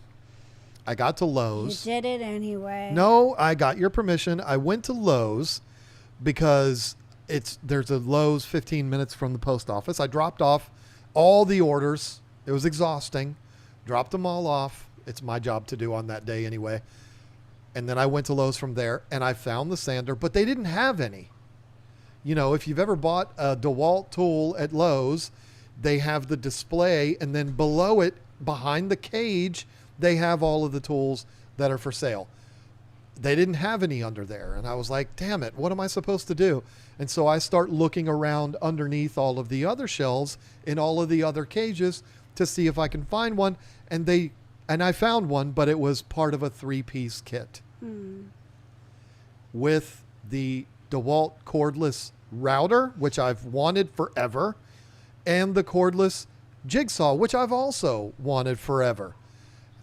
I got to Lowe's. you did it anyway. No, I got your permission. I went to Lowe's because there's a Lowe's 15 minutes from the post office. I dropped off all the orders. It was exhausting. Dropped them all off. It's my job to do on that day anyway. And then I went to Lowe's from there and I found the sander, but they didn't have any. If you've ever bought a DeWalt tool at Lowe's, they have the display, and then below it, behind the cage, they have all of the tools that are for sale. They didn't have any under there. And I was like, damn it, what am I supposed to do? And so I start looking around underneath all of the other shelves in all of the other cages to see if I can find one. And I found one, but it was part of a 3-piece kit with the DeWalt cordless router, which I've wanted forever, and the cordless jigsaw, which I've also wanted forever.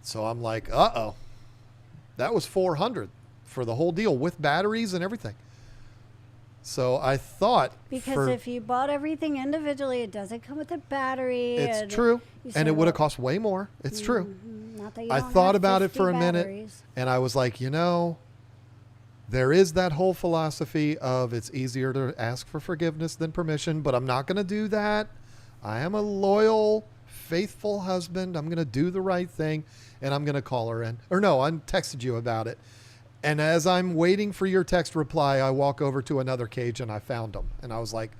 So I'm like, uh-oh, that was $400 for the whole deal with batteries and everything. So I thought, Because if you bought everything individually, it doesn't come with a battery. It's true. And it would have cost way more. It's true. Not that you I don't thought have about it 50 for a minute, batteries. and I was like, there is that whole philosophy of it's easier to ask for forgiveness than permission, but I'm not going to do that. I am a loyal, faithful husband. I'm going to do the right thing, and I'm going to call her in. Or no, I texted you about it. And as I'm waiting for your text reply, I walk over to another cage, and I found them. And I was like,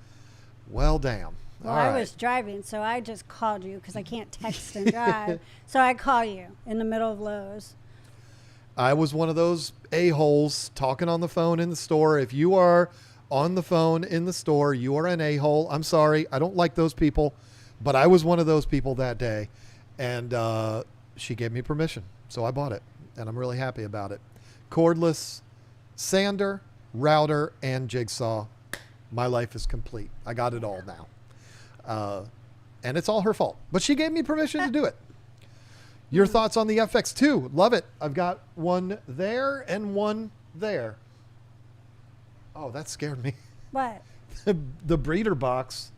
well, damn. Well, All I right. was driving, so I just called you because I can't text and drive. So I call you in the middle of Lowe's. I was one of those a-holes talking on the phone in the store. If you are on the phone in the store, you are an a-hole. I'm sorry. I don't like those people, but I was one of those people that day. And she gave me permission, so I bought it, and I'm really happy about it. Cordless sander, router, and jigsaw. My life is complete. I got it all now. And it's all her fault, but she gave me permission to do it. Your thoughts on the FX2? Love it. I've got one there and one there. Oh, that scared me. What? The breeder box.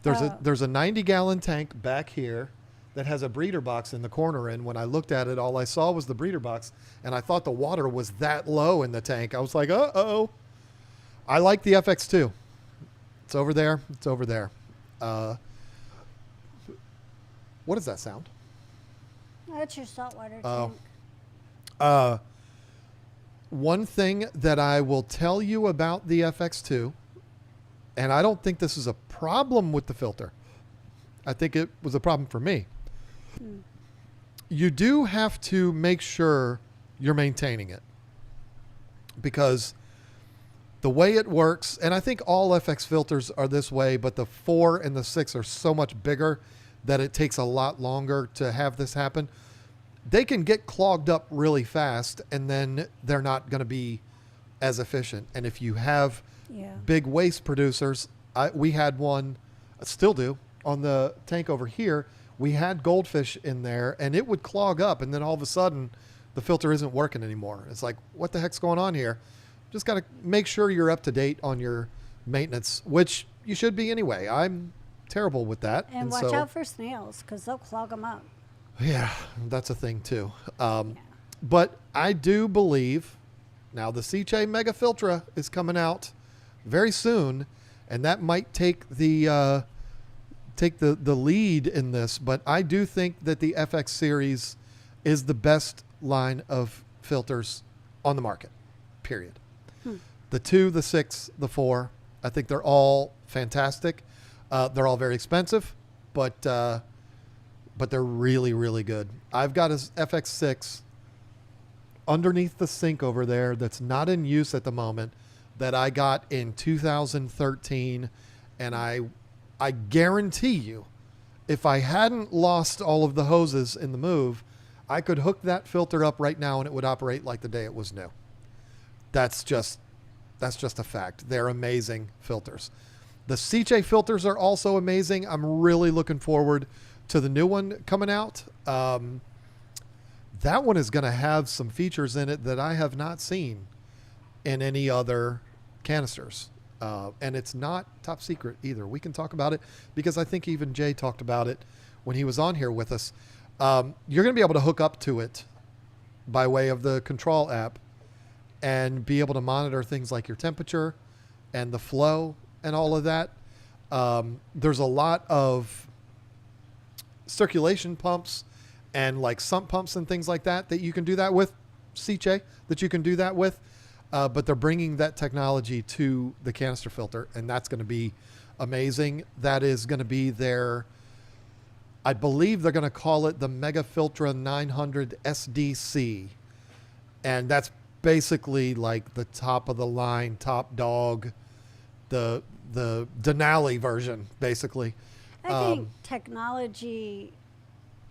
There's a 90-gallon tank back here that has a breeder box in the corner, and when I looked at it, all I saw was the breeder box, and I thought the water was that low in the tank. I was like, uh-oh. I like the FX2. It's over there. It's over there. What does that sound? That's your saltwater Oh. tank. One thing that I will tell you about the FX2, and I don't think this is a problem with the filter. I think it was a problem for me. You do have to make sure you're maintaining it, because the way it works, and I think all FX filters are this way, but the 4 and the 6 are so much bigger that it takes a lot longer to have this happen. They can get clogged up really fast, and then they're not going to be as efficient. And if you have big waste producers, we had one, still do, on the tank over here. We had goldfish in there, and it would clog up, and then all of a sudden, the filter isn't working anymore. It's like, what the heck's going on here? Just got to make sure you're up to date on your maintenance, which you should be anyway. I'm terrible with that. And watch out for snails, because they'll clog them up. Yeah, that's a thing too. But I do believe now the Seche Mega Filtra is coming out very soon, and that might take the lead in this. But I do think that the FX series is the best line of filters on the market. Period. The 2, the 6, the 4, I think they're all fantastic. They're all very expensive, but they're really, really good. I've got a FX6 underneath the sink over there that's not in use at the moment that I got in 2013, and I guarantee you, if I hadn't lost all of the hoses in the move, I could hook that filter up right now and it would operate like the day it was new. That's just a fact. They're amazing filters. The Seche filters are also amazing. I'm really looking forward to the new one coming out. That one is going to have some features in it that I have not seen in any other canisters. And it's not top secret either. We can talk about it because I think even Jay talked about it when he was on here with us. You're going to be able to hook up to it by way of the control app and be able to monitor things like your temperature and the flow and all of that. There's a lot of circulation pumps and like sump pumps and things like that you can do that with Seche, that you can do that with. But they're bringing that technology to the canister filter, and that's going to be amazing. That is going to be I believe they're going to call it the Mega Filtra 900 SDC. And that's basically like the top of the line, top dog, the Denali version, basically. I think technology,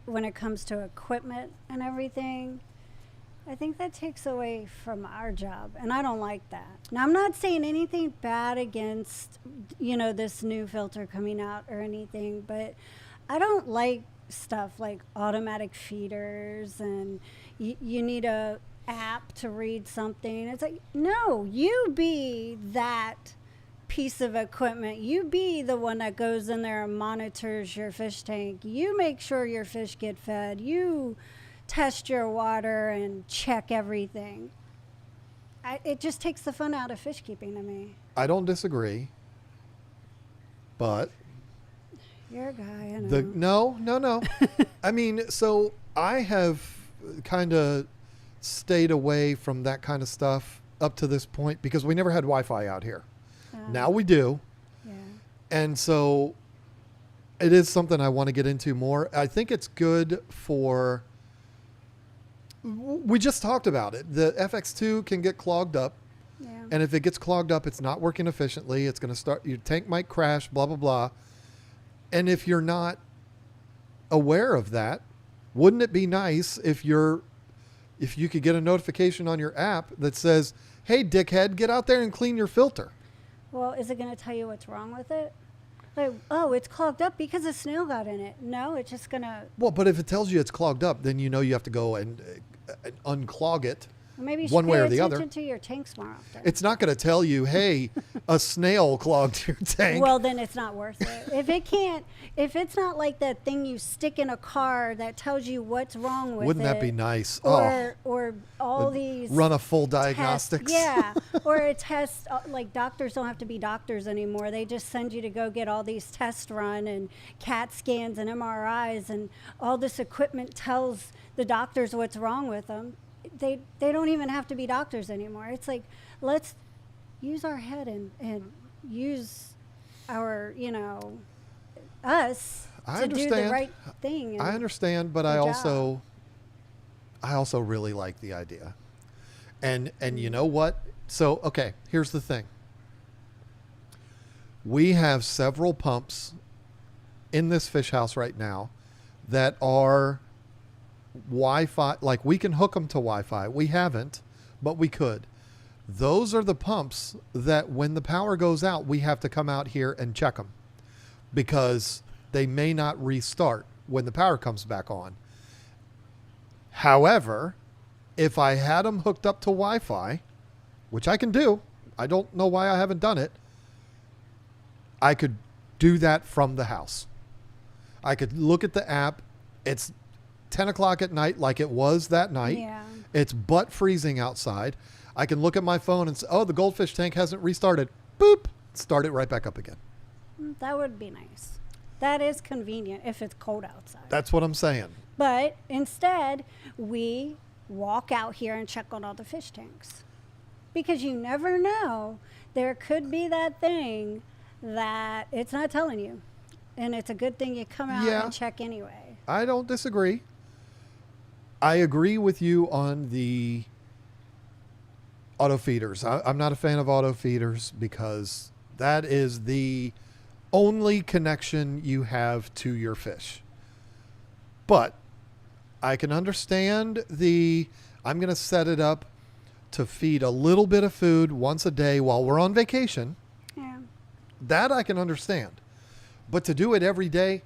when it comes to equipment and everything, I think that takes away from our job, and I don't like that. Now, I'm not saying anything bad against, this new filter coming out or anything, but I don't like stuff like automatic feeders and you need a app to read something. It's like, no, you be that piece of equipment. You be the one that goes in there and monitors your fish tank. You make sure your fish get fed. You test your water and check everything. It just takes the fun out of fish keeping to me. I don't disagree, but You're a guy. I know. No. I mean, so I have kind of stayed away from that kind of stuff up to this point because we never had Wi-Fi out here. Now we do. Yeah. And so it is something I want to get into more. I think it's good for, we just talked about it. The FX2 can get clogged up. Yeah. And if it gets clogged up, it's not working efficiently. It's going to start, your tank might crash, blah, blah, blah. And if you're not aware of that, wouldn't it be nice if you could get a notification on your app that says, hey, dickhead, get out there and clean your filter? Well, is it going to tell you what's wrong with it? Like, oh, it's clogged up because a snail got in it. No, it's just going to... Well, but if it tells you it's clogged up, then you know you have to go and unclog it. Maybe you one should way pay or the other. attention to your tanks more often. It's not going to tell you, hey, a snail clogged your tank. Well, then it's not worth it. If it's not like that thing you stick in a car that tells you what's wrong with it. Wouldn't that be nice? Or all these run a full tests. diagnostics. Yeah. Or a test, like doctors don't have to be doctors anymore. They just send you to go get all these tests run and CAT scans and MRIs, and all this equipment tells the doctors what's wrong with them. They don't even have to be doctors anymore. It's like, let's use our head and use our, us I to do the understand. right thing. I understand, but I also really like the idea. And you know what? So, okay, here's the thing. We have several pumps in this fish house right now that are Wi-Fi, like we can hook them to Wi-Fi. We haven't, but we could. Those are the pumps that when the power goes out, we have to come out here and check them because they may not restart when the power comes back on. However, if I had them hooked up to Wi-Fi, which I can do, I don't know why I haven't done it, I could do that from the house. I could look at the app. It's 10 o'clock at night like it was that night. Yeah. It's butt freezing outside. I can look at my phone and say, oh, the goldfish tank hasn't restarted. Boop. Start it right back up again. That would be nice. That is convenient if it's cold outside. That's what I'm saying. But instead, we walk out here and check on all the fish tanks. Because you never know. There could be that thing that it's not telling you. And it's a good thing you come out and check anyway. I don't disagree. I agree with you on the auto feeders. I'm not a fan of auto feeders because that is the only connection you have to your fish. But I can understand I'm going to set it up to feed a little bit of food once a day while we're on vacation. Yeah. That I can understand. But to do it every day,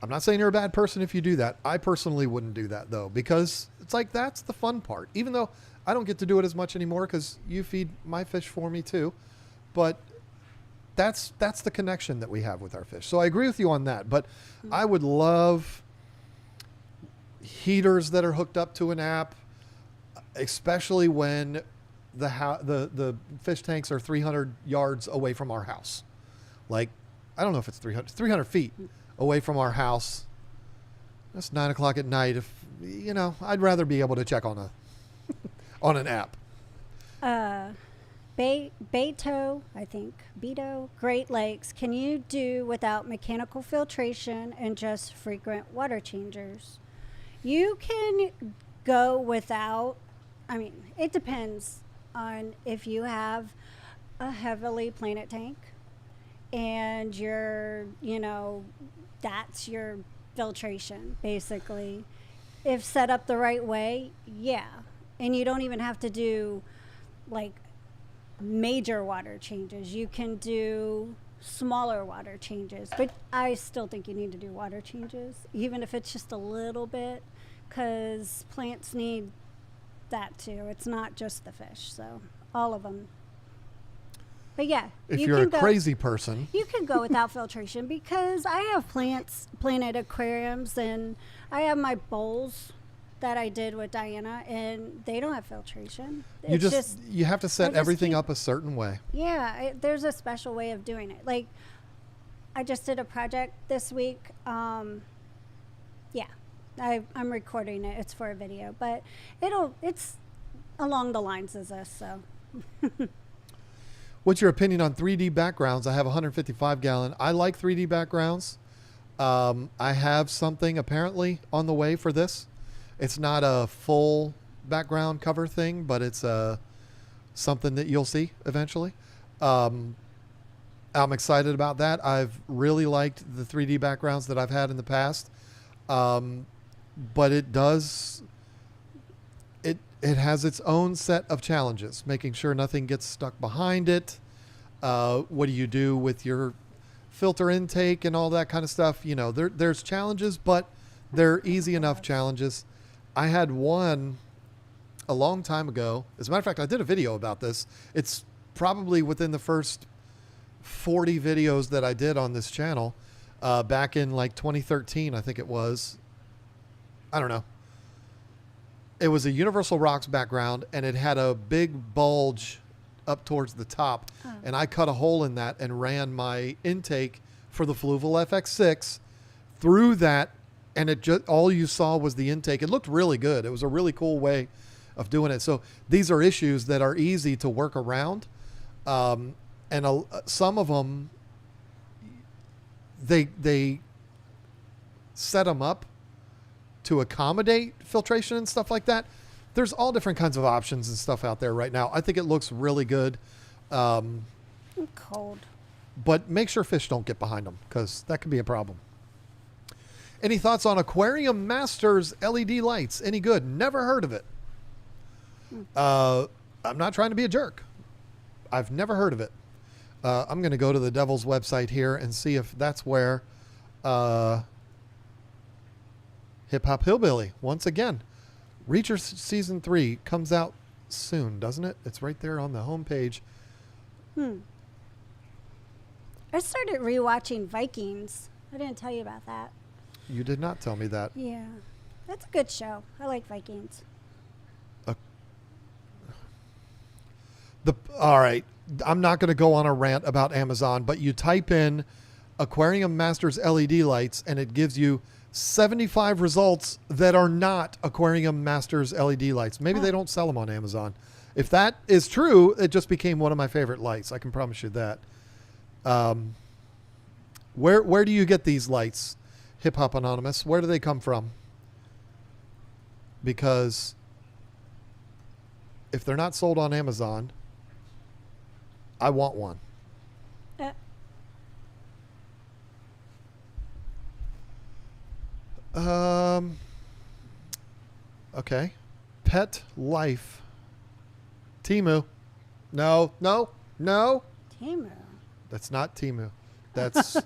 I'm not saying you're a bad person if you do that. I personally wouldn't do that, though, because it's like that's the fun part. Even though I don't get to do it as much anymore because you feed my fish for me, too. But that's the connection that we have with our fish. So I agree with you on that. But I would love heaters that are hooked up to an app, especially when the fish tanks are 300 yards away from our house. Like, I don't know if it's 300 feet away from our house. That's 9 o'clock at night. If I'd rather be able to check on an app. B.O.W.L, I think, B.O.W.L, Great Lakes, can you do without mechanical filtration and just frequent water changers? You can go without, it depends on if you have a heavily planet tank and that's your filtration, basically. If set up the right way, yeah. And you don't even have to do, like, major water changes. You can do smaller water changes. But I still think you need to do water changes, even if it's just a little bit, because plants need that too. It's not just the fish, so all of them. But yeah, if you're a crazy person, you can go without filtration because I have planted aquariums, and I have my bowls that I did with Diana, and they don't have filtration. You have to set everything up a certain way. Yeah, there's a special way of doing it. Like, I just did a project this week. Yeah, I'm recording it. It's for a video, but it's along the lines of this. So, What's your opinion on 3D backgrounds? I have a 155 gallon. I like 3D backgrounds. I have something apparently on the way for this. It's not a full background cover thing, but it's something that you'll see eventually. I'm excited about that. I've really liked the 3D backgrounds that I've had in the past. But it has its own set of challenges, making sure nothing gets stuck behind it. What do you do with your filter intake and all that kind of stuff? You know, there's challenges, but they're easy enough challenges. I had one a long time ago. As a matter of fact, I did a video about this. It's probably within the first 40 videos that I did on this channel, back in like 2013, I think it was. I don't know. It was a Universal Rocks background, and it had a big bulge up towards the top. Oh. And I cut a hole in that and ran my intake for the Fluval FX6 through that, and it just, all you saw was the intake. It looked really good. It was a really cool way of doing it. So these are issues that are easy to work around. Some of them, they set them up to accommodate filtration and stuff like that. There's all different kinds of options and stuff out there right now. I think it looks really good. I'm cold. But make sure fish don't get behind them, because that could be a problem. Any thoughts on Aquarium Masters LED lights? Any good? Never heard of it. I'm not trying to be a jerk. I've never heard of it. I'm going to go to the Devil's website here and see if that's where Hip Hop Hillbilly, once again, Reacher Season 3 comes out soon, doesn't it? It's right there on the homepage. I started rewatching Vikings. I didn't tell you about that. You did not tell me that. Yeah. That's a good show. I like Vikings. All right. I'm not going to go on a rant about Amazon, but you type in Aquarium Masters LED lights and it gives you 75 results that are not Aquarium Masters LED lights. Maybe they don't sell them on Amazon. If that is true, it just became one of my favorite lights. I can promise you that. Where do you get these lights, Hip Hop Anonymous? Where do they come from? Because if they're not sold on Amazon, I want one. Okay. Pet Life. Temu. No. Temu. That's not Temu. That's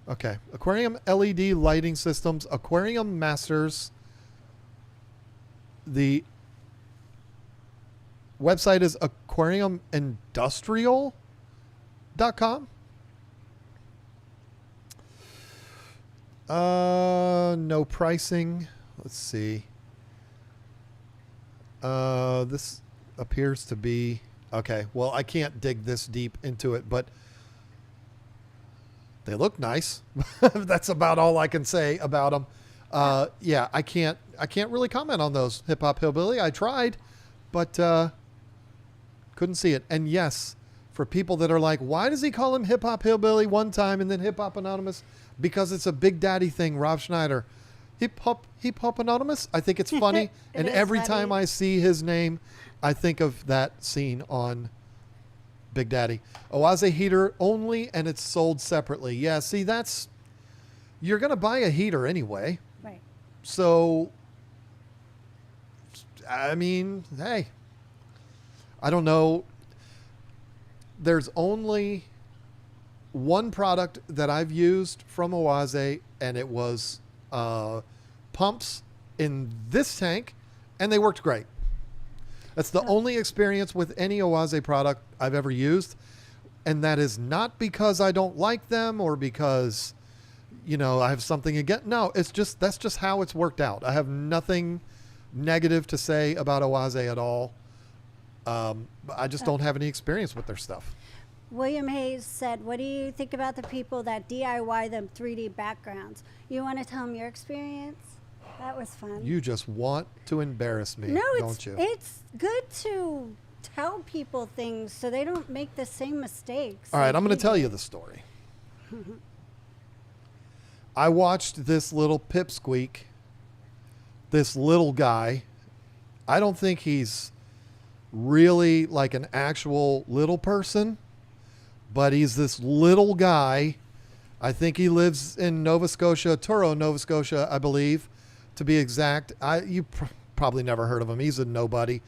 okay. Aquarium LED lighting systems. Aquarium Masters. The website is aquariumindustrial.com. No pricing. Let's see. This appears to be okay. Well, I can't dig this deep into it, but they look nice. That's about all I can say about them. Yeah, I can't really comment on those, Hip Hop Hillbilly. I tried, but couldn't see it. And yes, for people that are like, why does he call him Hip Hop Hillbilly one time and then Hip Hop Anonymous? Because it's a Big Daddy thing, Rob Schneider. Hip Hop Anonymous. I think it's funny. And every time I see his name, I think of that scene on Big Daddy. Oase heater only, and it's sold separately. Yeah, see, you're going to buy a heater anyway. Right. So, I mean, hey, I don't know. There's only one product that I've used from Oase, and it was pumps in this tank, and they worked great. That's the only experience with any Oase product I've ever used, and that is not because I don't like them or because, I have something against. No, that's just how it's worked out. I have nothing negative to say about Oase at all. I just don't have any experience with their stuff. William Hayes said, "What do you think about the people that DIY them 3D backgrounds? You want to tell them your experience?" That was fun. You just want to embarrass me, No, don't you? it's good to tell people things so they don't make the same mistakes. All right, like I'm going we to tell did. you the story. I watched this little pipsqueak, this little guy. I don't think he's really like an actual little person, but he's this little guy. I think he lives in Nova Scotia, Truro, Nova Scotia, I believe, to be exact. You probably never heard of him. He's a nobody.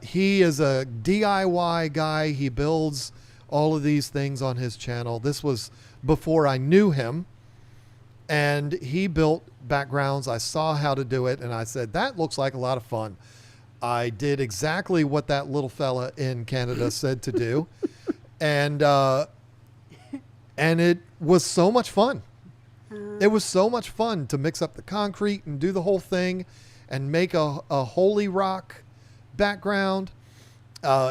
He is a DIY guy. He builds all of these things on his channel. This was before I knew him. And he built backgrounds. I saw how to do it, and I said, that looks like a lot of fun. I did exactly what that little fella in Canada said to do. And it was so much fun. It was so much fun to mix up the concrete and do the whole thing and make a holy rock background,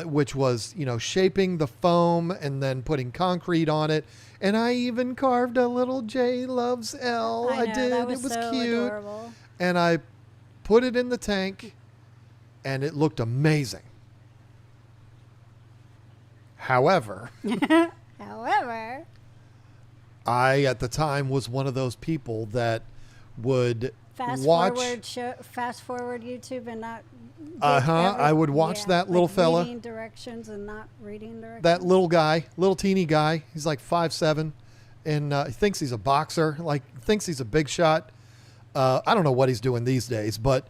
which was, shaping the foam and then putting concrete on it. And I even carved a little J loves L. I know, did. that was It was so cute. adorable. And I put it in the tank and it looked amazing. However, However, I at the time was one of those people that would fast watch. forward YouTube and not. I would watch that little fella. Reading directions and not reading directions. That little guy, little teeny guy. He's like 5'7", and he thinks he's a boxer. Like thinks he's a big shot. I don't know what he's doing these days, but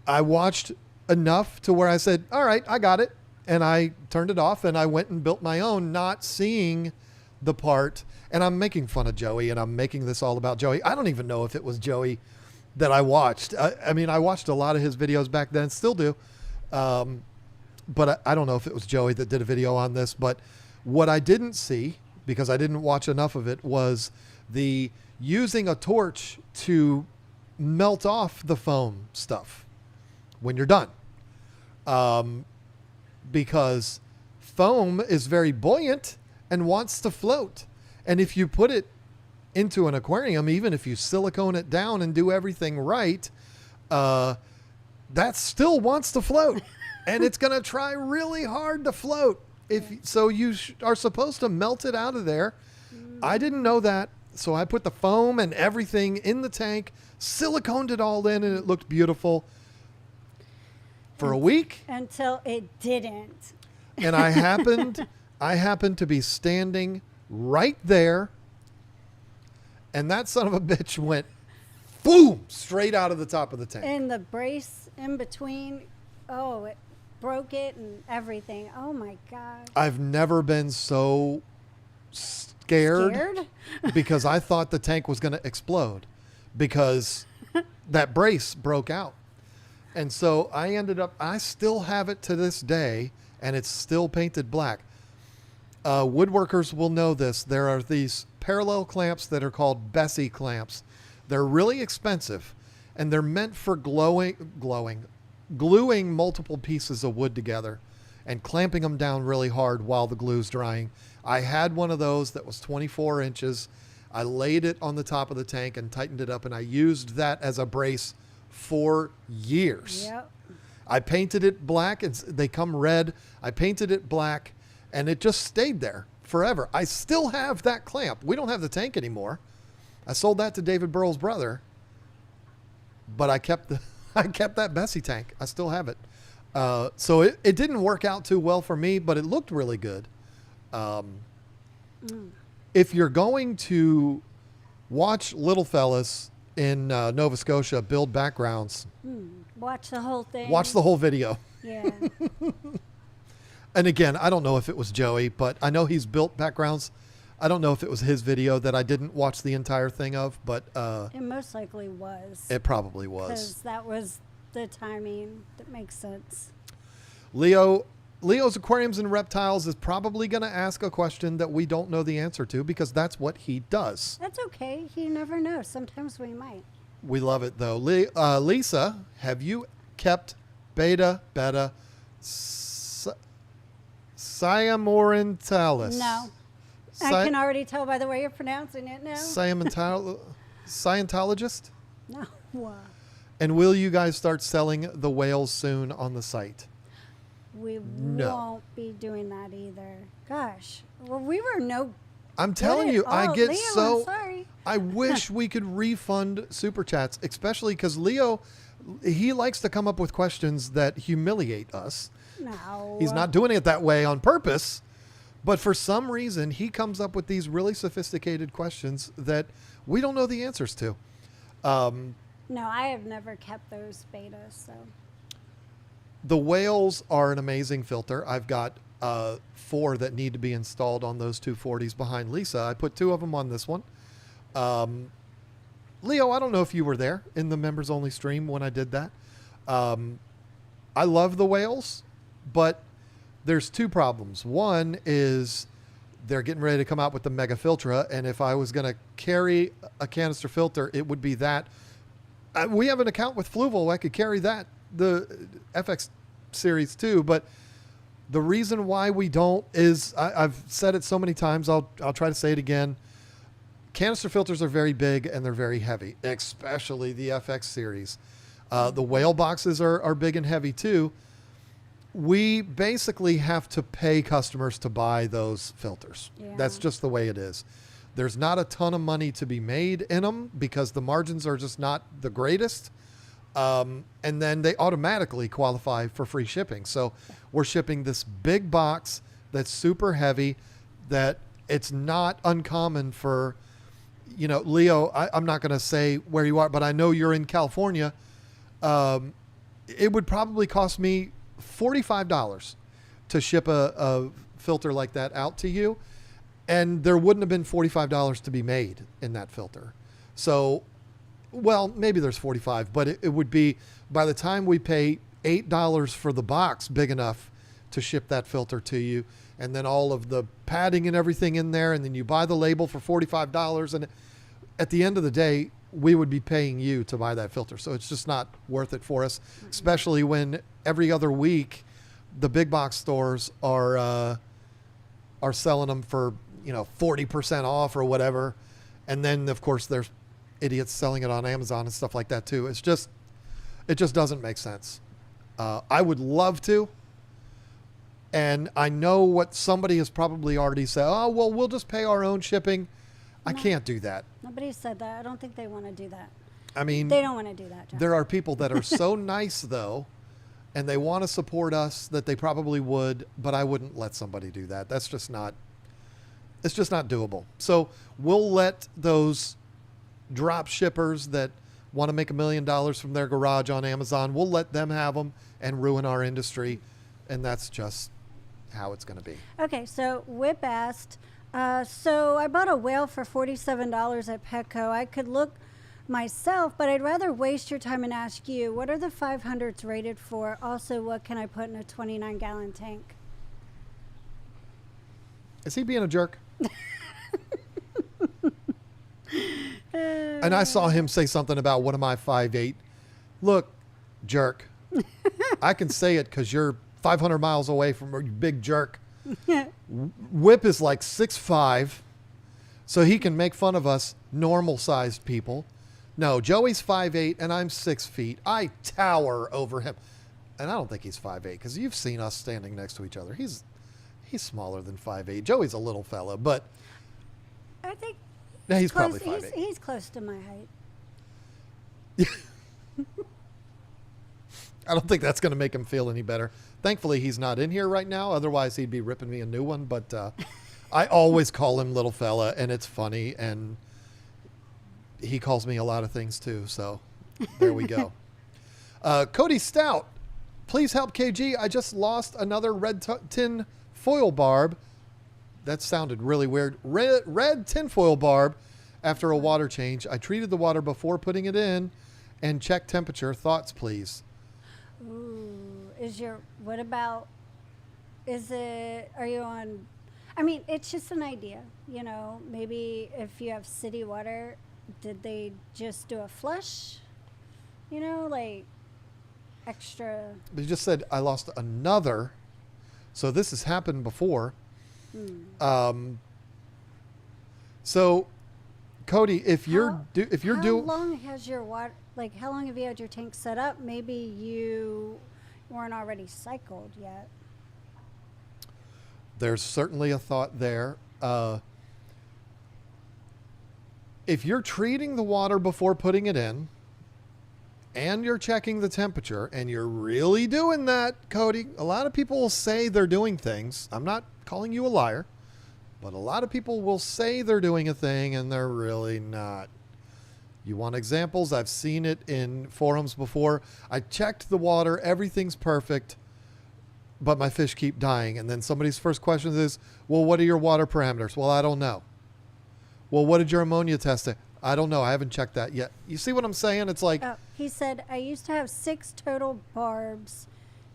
I watched enough to where I said, "All right, I got it," and I turned it off and I went and built my own, not seeing the part. And I'm making fun of Joey, and I'm making this all about Joey. I don't even know if it was Joey that I watched. I mean, I watched a lot of his videos back then, still do. But I don't know if it was Joey that did a video on this. But what I didn't see, because I didn't watch enough of it, was the using a torch to melt off the foam stuff when you're done. Because foam is very buoyant and wants to float. And if you put it into an aquarium, even if you silicone it down and do everything right, that still wants to float. And it's going to try really hard to float. So you are supposed to melt it out of there. I didn't know that. So I put the foam and everything in the tank, siliconed it all in, and it looked beautiful for a week. Until it didn't. And I happened to be standing right there, and that son of a bitch went boom straight out of the top of the tank. And the brace in between, it broke it and everything. Oh my God. I've never been so scared? Because I thought the tank was going to explode because that brace broke out. And so I still have it to this day, and it's still painted black. Woodworkers will know this. There are these parallel clamps that are called Bessie clamps. They're really expensive, and they're meant for gluing multiple pieces of wood together and clamping them down really hard while the glue's drying. I had one of those that was 24 inches. I laid it on the top of the tank and tightened it up, and I used that as a brace for years. Yep. I painted it black, and they come red. I painted it black, and it just stayed there forever. I still have that clamp. We don't have the tank anymore. I sold that to David Burrell's brother, but I kept that Bessie tank. I still have it. So it didn't work out too well for me, but it looked really good. If you're going to watch little fellas in Nova Scotia build backgrounds, Watch the whole thing. watch the whole video. Yeah. And again, I don't know if it was Joey, but I know he's built backgrounds. I don't know if it was his video that I didn't watch the entire thing of, but It most likely was. it probably was. Because that was the timing. That makes sense. Leo's Aquariums and Reptiles is probably going to ask a question that we don't know the answer to, because that's what he does. That's okay. You never know. Sometimes we might. We love it, though. Lisa, have you kept beta, Siamorentalis. No. I can already tell by the way you're pronouncing it now. Scientologist? No. And will you guys start selling the whales soon on the site? We No. won't be doing that either. Gosh. Well, we were no. I'm telling you, I get Leo, so. I'm sorry. I wish we could refund super chats, especially because Leo, he likes to come up with questions that humiliate us. No. He's not doing it that way on purpose, but for some reason, he comes up with these really sophisticated questions that we don't know the answers to. No, I have never kept those betas, so. The whales are an amazing filter. I've got 4 that need to be installed on those 240s behind Lisa. I put 2 of them on this one. Leo, I don't know if you were there in the members only stream when I did that. I love the whales, but there's 2 problems. One is they're getting ready to come out with the Mega Filtra, and if I was going to carry a canister filter, it would be that. We have an account with Fluval. I could carry that, the FX series too, but the reason why we don't is I've said it so many times. I'll try to say it again. Canister filters are very big and they're very heavy, especially the FX series. The whale boxes are big and heavy too. We basically have to pay customers to buy those filters. Yeah. That's just the way it is. There's not a ton of money to be made in them because the margins are just not the greatest. And then they automatically qualify for free shipping. So we're shipping this big box that's super heavy, that it's not uncommon for, Leo, I'm not going to say where you are, but I know you're in California. It would probably cost me $45 to ship a filter like that out to you. And there wouldn't have been $45 to be made in that filter. So, well, maybe there's 45, but it would be, by the time we pay $8 for the box big enough to ship that filter to you, and then all of the padding and everything in there, and then you buy the label for $45, and at the end of the day, we would be paying you to buy that filter. So it's just not worth it for us, especially when every other week the big box stores are selling them for 40% off or whatever. And then of course there's idiots selling it on Amazon and stuff like that too. It just doesn't make sense. I would love to. And I know what somebody has probably already said. Oh, well, we'll just pay our own shipping. I can't do that. Nobody said that. I don't think they want to do that. I mean, they don't want to do that, John. There are people that are so nice though, and they want to support us that they probably would, but I wouldn't let somebody do that. That's just not, it's just not doable. So we'll let those drop shippers that want to make $1 million from their garage on Amazon, we'll let them have them and ruin our industry. And that's just how it's going to be. Okay, so Whip asked, so I bought a whale for $47 at Petco. I could look myself, but I'd rather waste your time and ask you, what are the 500s rated for? Also, what can I put in a 29-gallon tank? Is he being a jerk? And I saw him say something about, what am I, 5'8"? Look, jerk. I can say it because you're 500 miles away from you big jerk. Whip is like 6'5", so he can make fun of us normal-sized people. No, Joey's 5'8", and I'm 6 feet. I tower over him. And I don't think he's 5'8", because you've seen us standing next to each other. He's smaller than 5'8". Joey's a little fella, but I think he's close, probably 5'8". He's close to my height. I don't think that's going to make him feel any better. Thankfully, he's not in here right now. Otherwise, he'd be ripping me a new one. But I always call him little fella, and it's funny. And he calls me a lot of things, too. So there we go. Cody Stout, please help KG. I just lost another red tin foil barb. That sounded really weird. Red tinfoil barb after a water change. I treated the water before putting it in and checked temperature. Thoughts, please. Ooh, are you on, I mean, it's just an idea, maybe if you have city water, did they just do a flush, like extra? But you just said, I lost another. So this has happened before. Hmm. So, Cody, if you're How doing, long has your water, like, how long have you had your tank set up? Maybe you weren't already cycled yet. there's certainly a thought there. If you're treating the water before putting it in, and you're checking the temperature, and you're really doing that, Cody, a lot of people will say they're doing things. I'm not calling you a liar, but a lot of people will say they're doing a thing and they're really not. You want examples? I've seen it in forums before. I checked the water, everything's perfect, but my fish keep dying. And then somebody's first question is, well, what are your water parameters? Well, I don't know. Well, what did your ammonia test say? I don't know. I haven't checked that yet. You see what I'm saying? It's like, Oh, he said, I used to have 6 total barbs.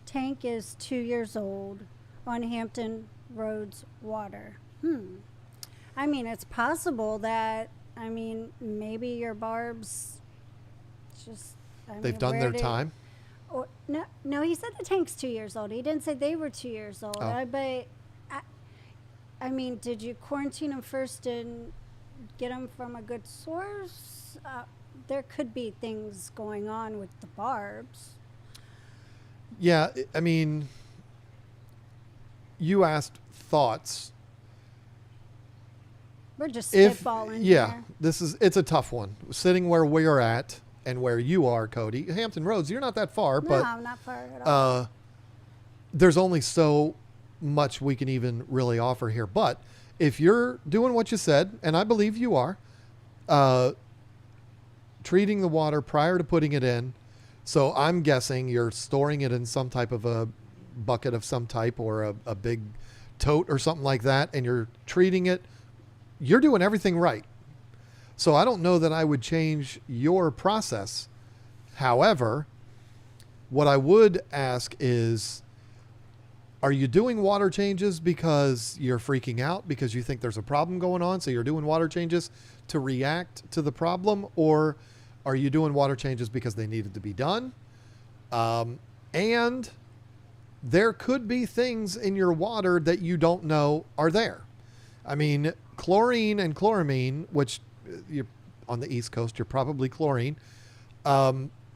Tank is 2 years old on Hampton Roads water. I mean, it's possible that, I mean, maybe your barbs just, I they've mean, done where their did- time. Or, no, he said the tank's 2 years old. He didn't say they were 2 years old. Oh. I mean, did you quarantine them first and get them from a good source? There could be things going on with the barbs. Yeah, I mean, you asked thoughts. We're just If spitballing yeah, here. it's a tough one. Sitting where we're at and where you are, Cody, Hampton Roads, you're not that far, No, but not far at all. there's only so much we can even really offer here. But if you're doing what you said, and I believe you are, treating the water prior to putting it in, so I'm guessing you're storing it in some type of a bucket of some type or a big tote or something like that, and you're treating it, you're doing everything right. So I don't know that I would change your process. However, what I would ask is, are you doing water changes because you're freaking out because you think there's a problem going on, so you're doing water changes to react to the problem, or are you doing water changes because they needed to be done? And there could be things in your water that you don't know are there. I mean, chlorine and chloramine, which you're on the East Coast, you're probably chlorine,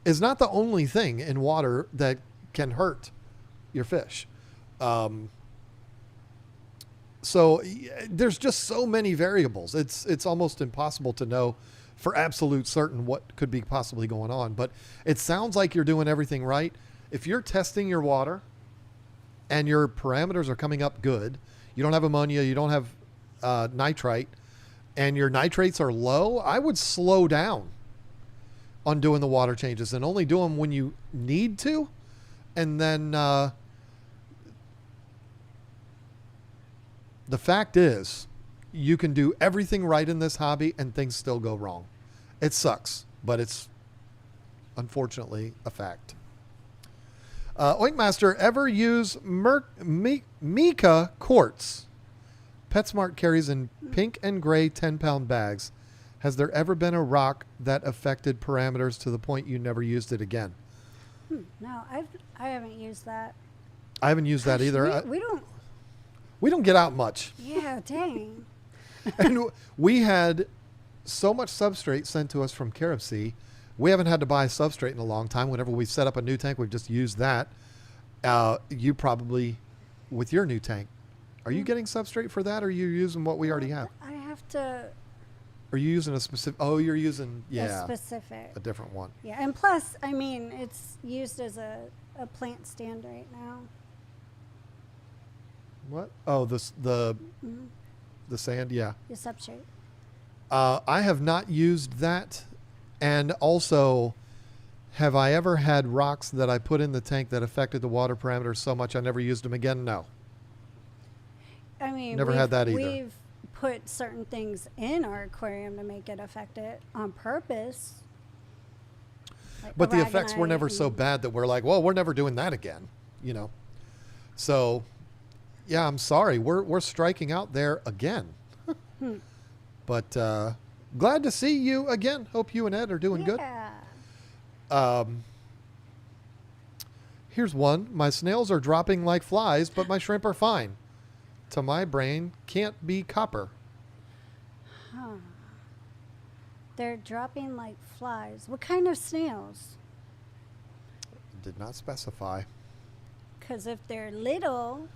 is not the only thing in water that can hurt your fish. So there's just so many variables. It's almost impossible to know for absolute certain what could be possibly going on. But it sounds like you're doing everything right. If you're testing your water and your parameters are coming up good, you don't have ammonia, you don't have nitrite, and your nitrates are low, I would slow down on doing the water changes and only do them when you need to. And then the fact is, you can do everything right in this hobby and things still go wrong. It sucks, but it's unfortunately a fact. Oinkmaster, ever use Mica quartz? PetSmart carries in pink and gray 10-pound bags. Has there ever been a rock that affected parameters to the point you never used it again? No, I haven't used that. I haven't used that Gosh, either. We don't. We don't get out much. Yeah, dang. And we had so much substrate sent to us from Carib Sea. We haven't had to buy substrate in a long time. Whenever we set up a new tank, we've just used that. You probably, with your new tank, are you getting substrate for that, or are you using what we already have? I have to. Are you using a specific? Oh, you're using A specific. a different one. Yeah, and plus, I mean, it's used as a plant stand right now. What? Oh, the sand. Yeah. The substrate. I have not used that, and also, have I ever had rocks that I put in the tank that affected the water parameters so much I never used them again? No. I mean, Never had that either. We've put certain things in our aquarium to make it affect it on purpose. Like But the effects were aragonite never so and- bad that we're like, well, we're never doing that again, you know. So, yeah, I'm sorry. We're striking out there again. But glad to see you again. Hope you and Ed are doing good. Yeah. Here's one. My snails are dropping like flies, but my shrimp are fine. To my brain, can't be copper. Huh. They're dropping like flies. What kind of snails? Did not specify. Because if they're little,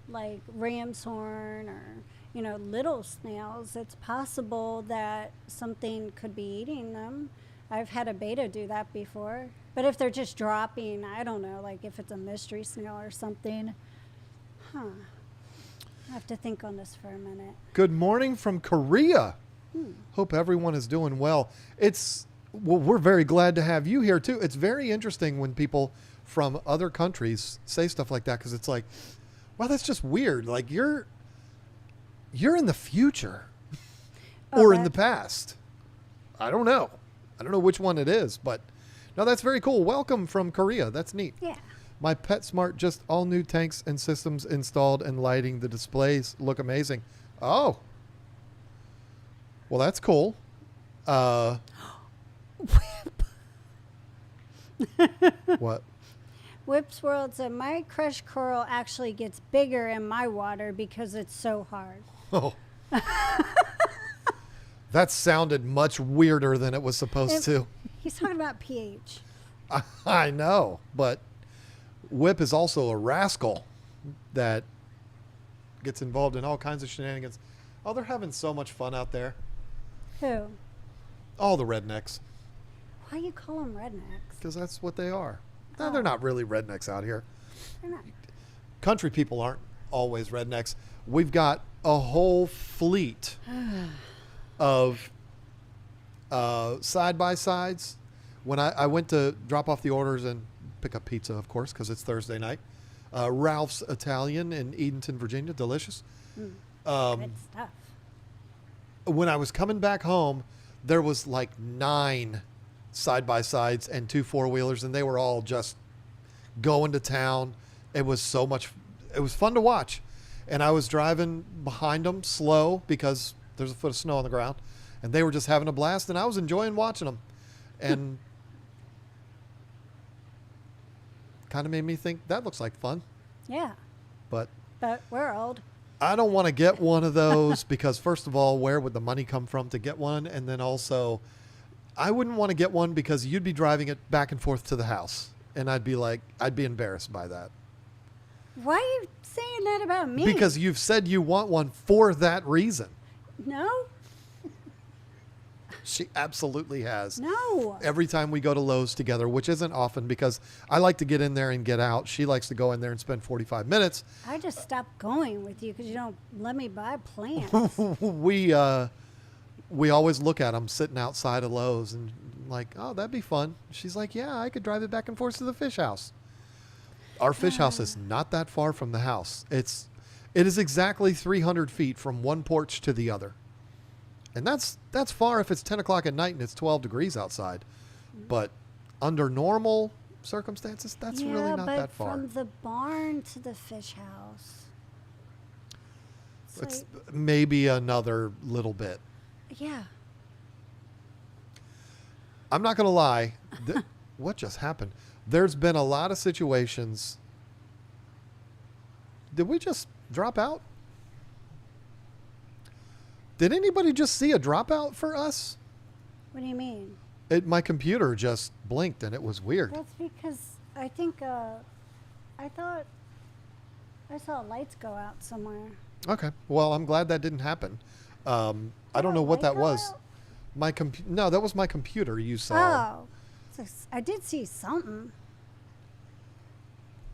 like ram's horn or, little snails, it's possible that something could be eating them. I've had a betta do that before. But if they're just dropping, I don't know, like if it's a mystery snail or something. Huh. I have to think on this for a minute. Good morning from Korea. Hope everyone is doing well. We're very glad to have you here too. It's very interesting when people from other countries say stuff like that, because it's like, wow, that's just weird. Like you're in the future or in the past. I don't know which one it is, but no, that's very cool. Welcome from Korea. That's neat. Yeah. My PetSmart, just all new tanks and systems installed and lighting. The displays look amazing. Oh. Well, that's cool. What? Whip's World said, my crushed coral actually gets bigger in my water because it's so hard. Oh. That sounded much weirder than it was supposed to. He's talking about pH. I know, but Whip is also a rascal that gets involved in all kinds of shenanigans. Oh, they're having so much fun out there. Who? All the rednecks. Why you call them rednecks? Because that's what they are. No, they're not really rednecks out here. They're not. Country people aren't always rednecks. We've got a whole fleet of side-by-sides. When I went to drop off the orders and pick up pizza, of course, because it's Thursday night. Ralph's Italian in Edenton, Virginia. Delicious. Good stuff. When I was coming back home, there was like 9 side-by-sides and 2 four-wheelers, and they were all just going to town. It was it was fun to watch. And I was driving behind them slow because there's a foot of snow on the ground, and they were just having a blast, and I was enjoying watching them. And kind of made me think that looks like fun. Yeah. But we're old. I don't want to get one of those because, first of all, where would the money come from to get one? And then also, I wouldn't want to get one because you'd be driving it back and forth to the house. And I'd be embarrassed by that. Why are you saying that about me? Because you've said you want one for that reason. No. She absolutely has. No. Every time we go to Lowe's together, which isn't often because I like to get in there and get out. She likes to go in there and spend 45 minutes. I just stopped going with you because you don't let me buy plants. We always look at them sitting outside of Lowe's and like, oh, that'd be fun. She's like, yeah, I could drive it back and forth to the fish house. Our fish house is not that far from the house. It is exactly 300 feet from one porch to the other. And that's far if it's 10 o'clock at night and it's 12 degrees outside. But under normal circumstances, that's really not that far. From the barn to the fish house. It's maybe another little bit. Yeah. I'm not going to lie. What just happened? There's been a lot of situations. Did we just drop out? Did anybody just see a dropout for us? What do you mean? My computer just blinked and it was weird. That's because I think I thought I saw lights go out somewhere. Okay. Well, I'm glad that didn't happen. I don't know what that was. No, that was my computer you saw. Oh. So I did see something.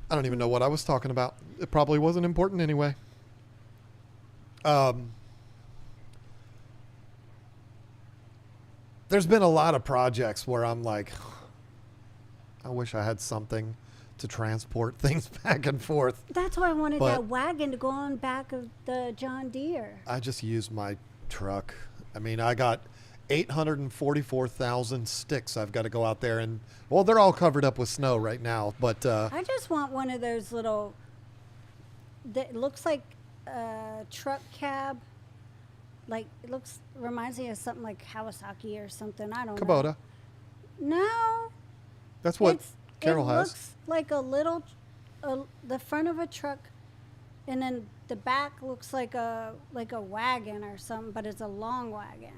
I don't even know what I was talking about. It probably wasn't important anyway. There's been a lot of projects where I'm like, I wish I had something to transport things back and forth. That's why I wanted that wagon to go on back of the John Deere. I just used my truck. I mean, I got 844,000 sticks I've got to go out there and, well, they're all covered up with snow right now, but I just want one of those little, that looks like a truck cab. Like, it reminds me of something like Kawasaki or something. I don't know. Kubota. No. That's what It's Carol it has. looks like a little, the front of a truck, and then the back looks like a wagon or something, but it's a long wagon.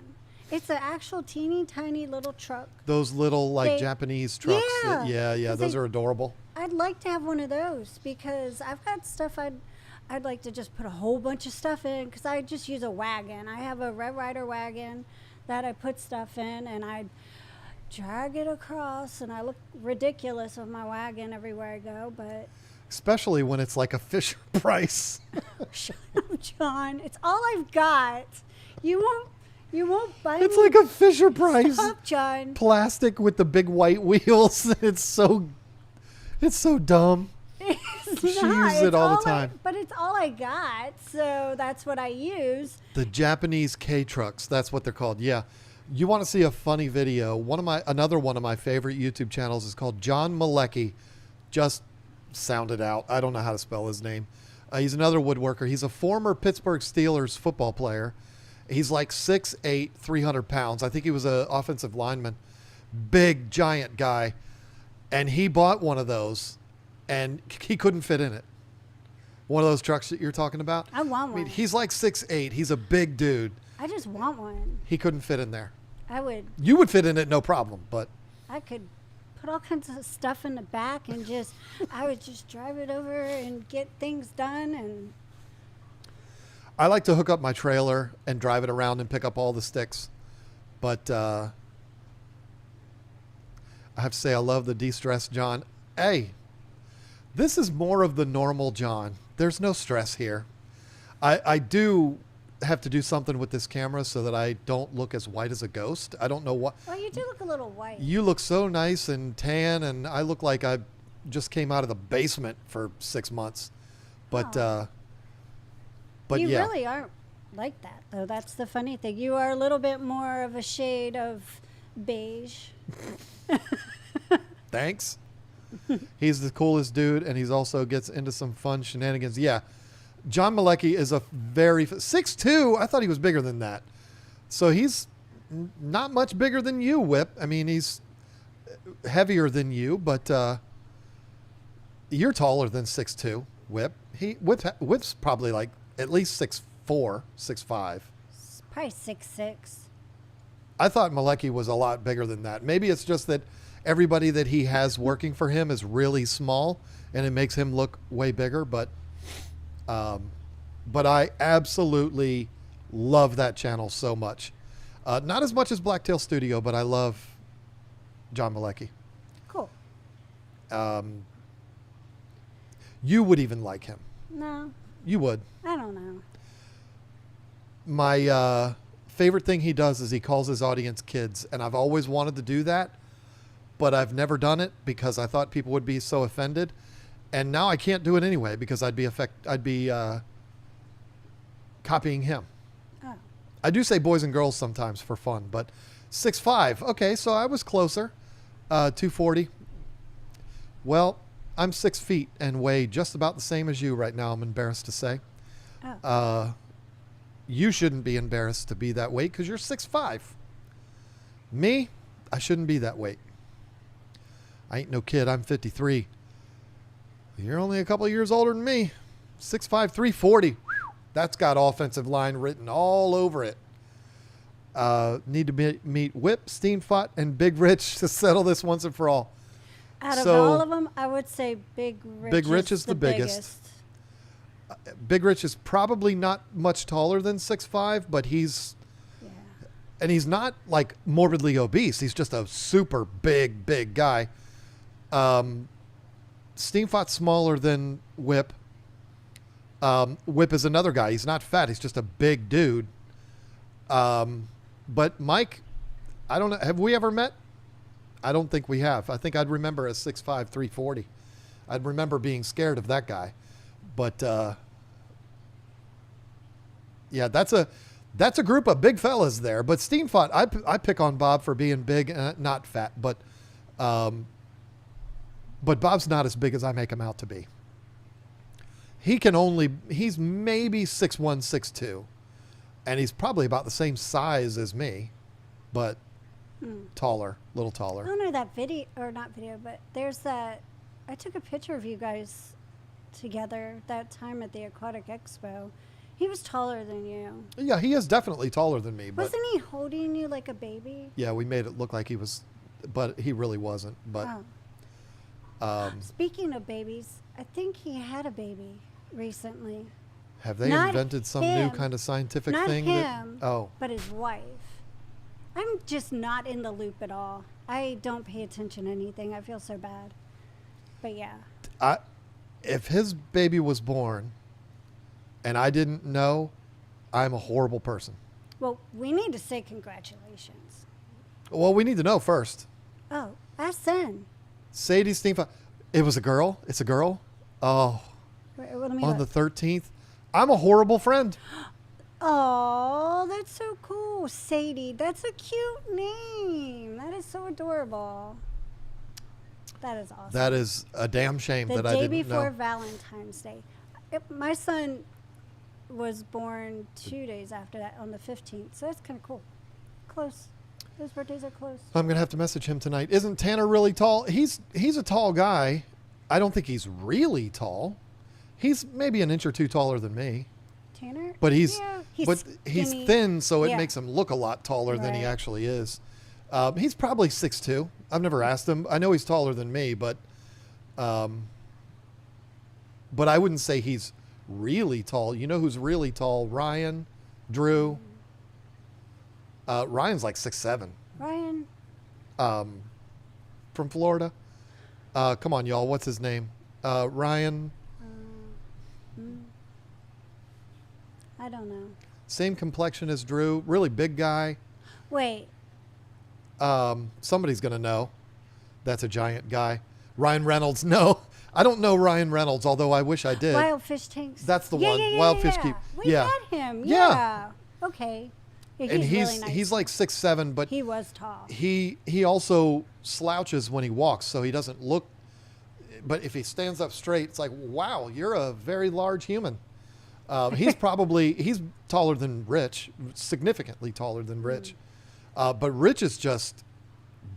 It's an actual teeny tiny little truck. Those little like They- Japanese trucks. Yeah. Yeah. 'Cause Those they- are adorable. I'd like to have one of those because I've got stuff I'd like to just put a whole bunch of stuff in because I just use a wagon. I have a Red Ryder wagon that I put stuff in, and I drag it across, and I look ridiculous with my wagon everywhere I go. But Especially when it's like a Fisher Price. shut up, John. It's all I've got. You won't buy It's me. like a Fisher Price. Stop, John. Plastic with the big white wheels. It's so dumb. It's She not. uses it It's all the I- time. but it's all I got, so that's what I use. The Japanese K trucks, that's what they're called. Yeah. You want to see a funny video? Another one of my favorite YouTube channels is called John Malecki. Just sound it out. I don't know how to spell his name. He's another woodworker. He's a former Pittsburgh Steelers football player. He's like 6'8", 300 pounds. I think he was an offensive lineman. Big, giant guy. And he bought one of those, and he couldn't fit in it. One of those trucks that you're talking about. I want I mean, one. he's like 6'8". He's a big dude. I just want one. He couldn't fit in there. You would fit in it, no problem. But I could put all kinds of stuff in the back and I would just drive it over and get things done. And I like to hook up my trailer and drive it around and pick up all the sticks. But I have to say, I love the de-stress John. Hey, this is more of the normal John. There's no stress here. I do have to do something with this camera so that I don't look as white as a ghost. I don't know what. well, you do look a little white. You look so nice and tan, and I look like I just came out of the basement for 6 months. But you yeah. really aren't like that, though. That's the funny thing. You are a little bit more of a shade of beige. Thanks. He's the coolest dude, and he's also gets into some fun shenanigans. Yeah. John Malecki is a very 6'2". I thought he was bigger than that. So he's not much bigger than you, Whip. I mean, he's heavier than you, but you're taller than 6'2", Whip. Whip's probably like at least 6'4", 6'5". It's probably 6'6". I thought Malecki was a lot bigger than that. Maybe it's just that everybody that he has working for him is really small, and it makes him look way bigger. But I absolutely love that channel so much. Not as much as Blacktail Studio, but I love John Malecki. Cool. You would even like him. No, You would. I don't know. My favorite thing he does is he calls his audience kids, and I've always wanted to do that, but I've never done it because I thought people would be so offended, and now I can't do it anyway because I'd be copying him. Oh. I do say boys and girls sometimes for fun, but 6'5". Okay, so I was closer. 240. Well, I'm 6 feet and weigh just about the same as you right now, I'm embarrassed to say. Oh. You shouldn't be embarrassed to be that weight because you're 6'5". Me, I shouldn't be that weight. I ain't no kid. I'm 53. You're only a couple of years older than me. 6'5", 340. That's got offensive line written all over it. Need to meet Whip, Steenfot, and Big Rich to settle this once and for all. Out of So- all of them, I would say Big Rich. Big Rich is the biggest. Big Rich is probably not much taller than 6'5", but he's not like morbidly obese. He's just a super big guy. Steenfot's smaller than Whip. Whip is another guy. He's not fat. He's just a big dude. But Mike, I don't know. Have we ever met? I don't think we have. I think I'd remember as 6'5", 340. I'd remember being scared of that guy. But yeah, that's a group of big fellas there. But Steenfot, I pick on Bob for being big and not fat. But Bob's not as big as I make him out to be. He's maybe 6'1", 6'2", and he's probably about the same size as me, but Taller, little I taller. don't know that video, or not video, but there's that. I took a picture of you guys together that time at the Aquatic Expo. He was taller than you. Yeah, he is definitely taller than me. But Wasn't he holding you like a baby? yeah, we made it look like he was, but he really wasn't. But Speaking of babies, I think he had a baby recently. have they Not invented some him. new kind of scientific Not thing? him, Oh, but his wife. I'm just not in the loop at all. I don't pay attention to anything. I feel so bad. But yeah. if his baby was born and I didn't know, I'm a horrible person. Well, we need to say congratulations. Well, we need to know first. Oh, ask Sen. Sadie Steenfa, it was a girl. It's a girl. Oh, Let me on the look. 13th. I'm a horrible friend. Oh, that's so cool. Sadie. That's a cute name. That is so adorable. That is awesome. That is a damn shame The that I day didn't before know. Valentine's Day. My son was born 2 days after that on the 15th. So that's kind of cool. Close. Those birthdays are close. I'm gonna have to message him tonight. Isn't Tanner really tall? He's a tall guy. I don't think he's really tall. He's maybe an inch or two taller than me. Tanner? But he's skinny. thin, so it Yeah. makes him look a lot taller than he Right. actually is. He's probably 6'2". I've never asked him. I know he's taller than me, but I wouldn't say he's really tall. You know who's really tall? Ryan, Drew. Ryan's like 6'7", Ryan. from Florida. Come on, y'all. What's his name? Ryan. I don't know. Same complexion as Drew. Really big guy. Wait. Somebody's going to know. That's a giant guy. Ryan Reynolds. No, I don't know Ryan Reynolds, although I wish I did. Wild Fish Tanks. That's the Yeah, one. yeah, yeah, Wild yeah, Fish yeah. Keep. We Yeah. met him. Yeah. Yeah. Okay. Yeah, And he's really nice. he's like 6'7", but He was tall. he also slouches when he walks, so he doesn't look. But if he stands up straight, it's like, wow, you're a very large human. He's taller than Rich, significantly taller than Rich. But Rich is just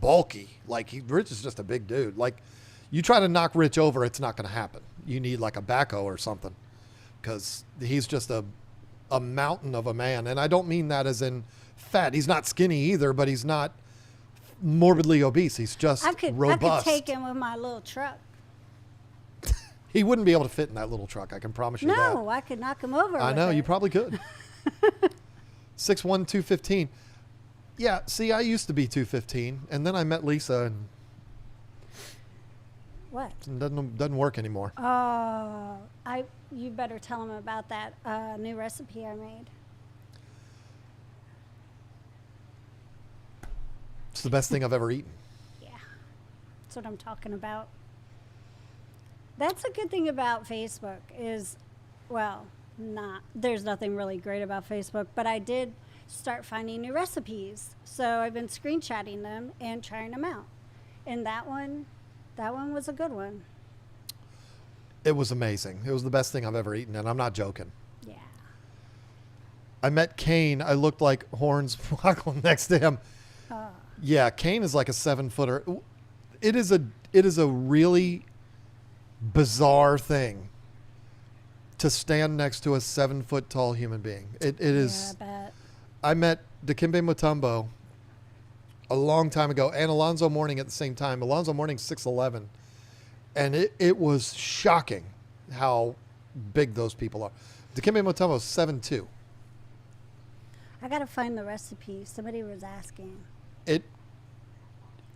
bulky. Rich is just a big dude. Like, you try to knock Rich over, it's not going to happen. You need like a backhoe or something, because he's just a mountain of a man. And I don't mean that as in fat. He's not skinny either, but he's not morbidly obese. He's just robust. I could take him with my little truck. He wouldn't be able to fit in that little truck. I can promise you that. No, I could knock him over. I with know, it. you probably could. 6'1", 215. Yeah, see, I used to be 215, and then I met Lisa, and What? it doesn't work anymore. Oh, you better tell him about that new recipe I made. It's the best thing I've ever eaten. Yeah, that's what I'm talking about. That's a good thing about Facebook is, well, there's nothing really great about Facebook, but I did start finding new recipes. So I've been screenshotting them and trying them out. And that one was a good one. It was amazing. It was the best thing I've ever eaten, and I'm not joking. Yeah. I met Kane. I looked like Hornswoggle next to him. Yeah, Kane is like a 7-footer. It is a really bizarre thing to stand next to a 7-foot tall human being. It is. Yeah, I bet. I met Dikembe Mutombo a long time ago, and Alonzo Mourning at the same time. Alonzo Mourning's 6'11", and it was shocking how big those people are. Dikembe Mutombo's 7'2". I got to find the recipe. Somebody was asking.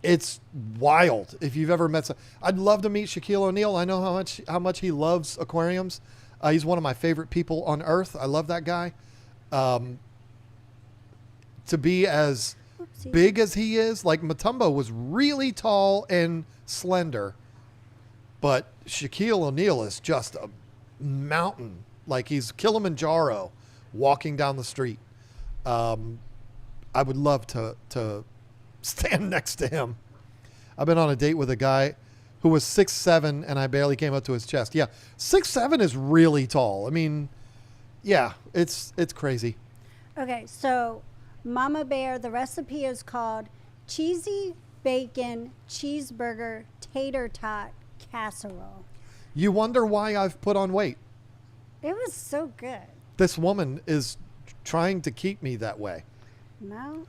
It's wild. If you've ever met I'd love to meet Shaquille O'Neal. I know how much he loves aquariums. He's one of my favorite people on earth. I love that guy. To be as Oopsie. big as he is, like Mutombo was really tall and slender, but Shaquille O'Neal is just a mountain. Like he's Kilimanjaro walking down the street. I would love to stand next to him. I've been on a date with a guy who was 6'7", and I barely came up to his chest. Yeah, 6'7" is really tall. I mean, yeah, it's crazy. Okay, so Mama Bear, the recipe is called cheesy bacon cheeseburger tater tot casserole. You wonder why I've put on weight. It was so good. This woman is trying to keep me that way. No,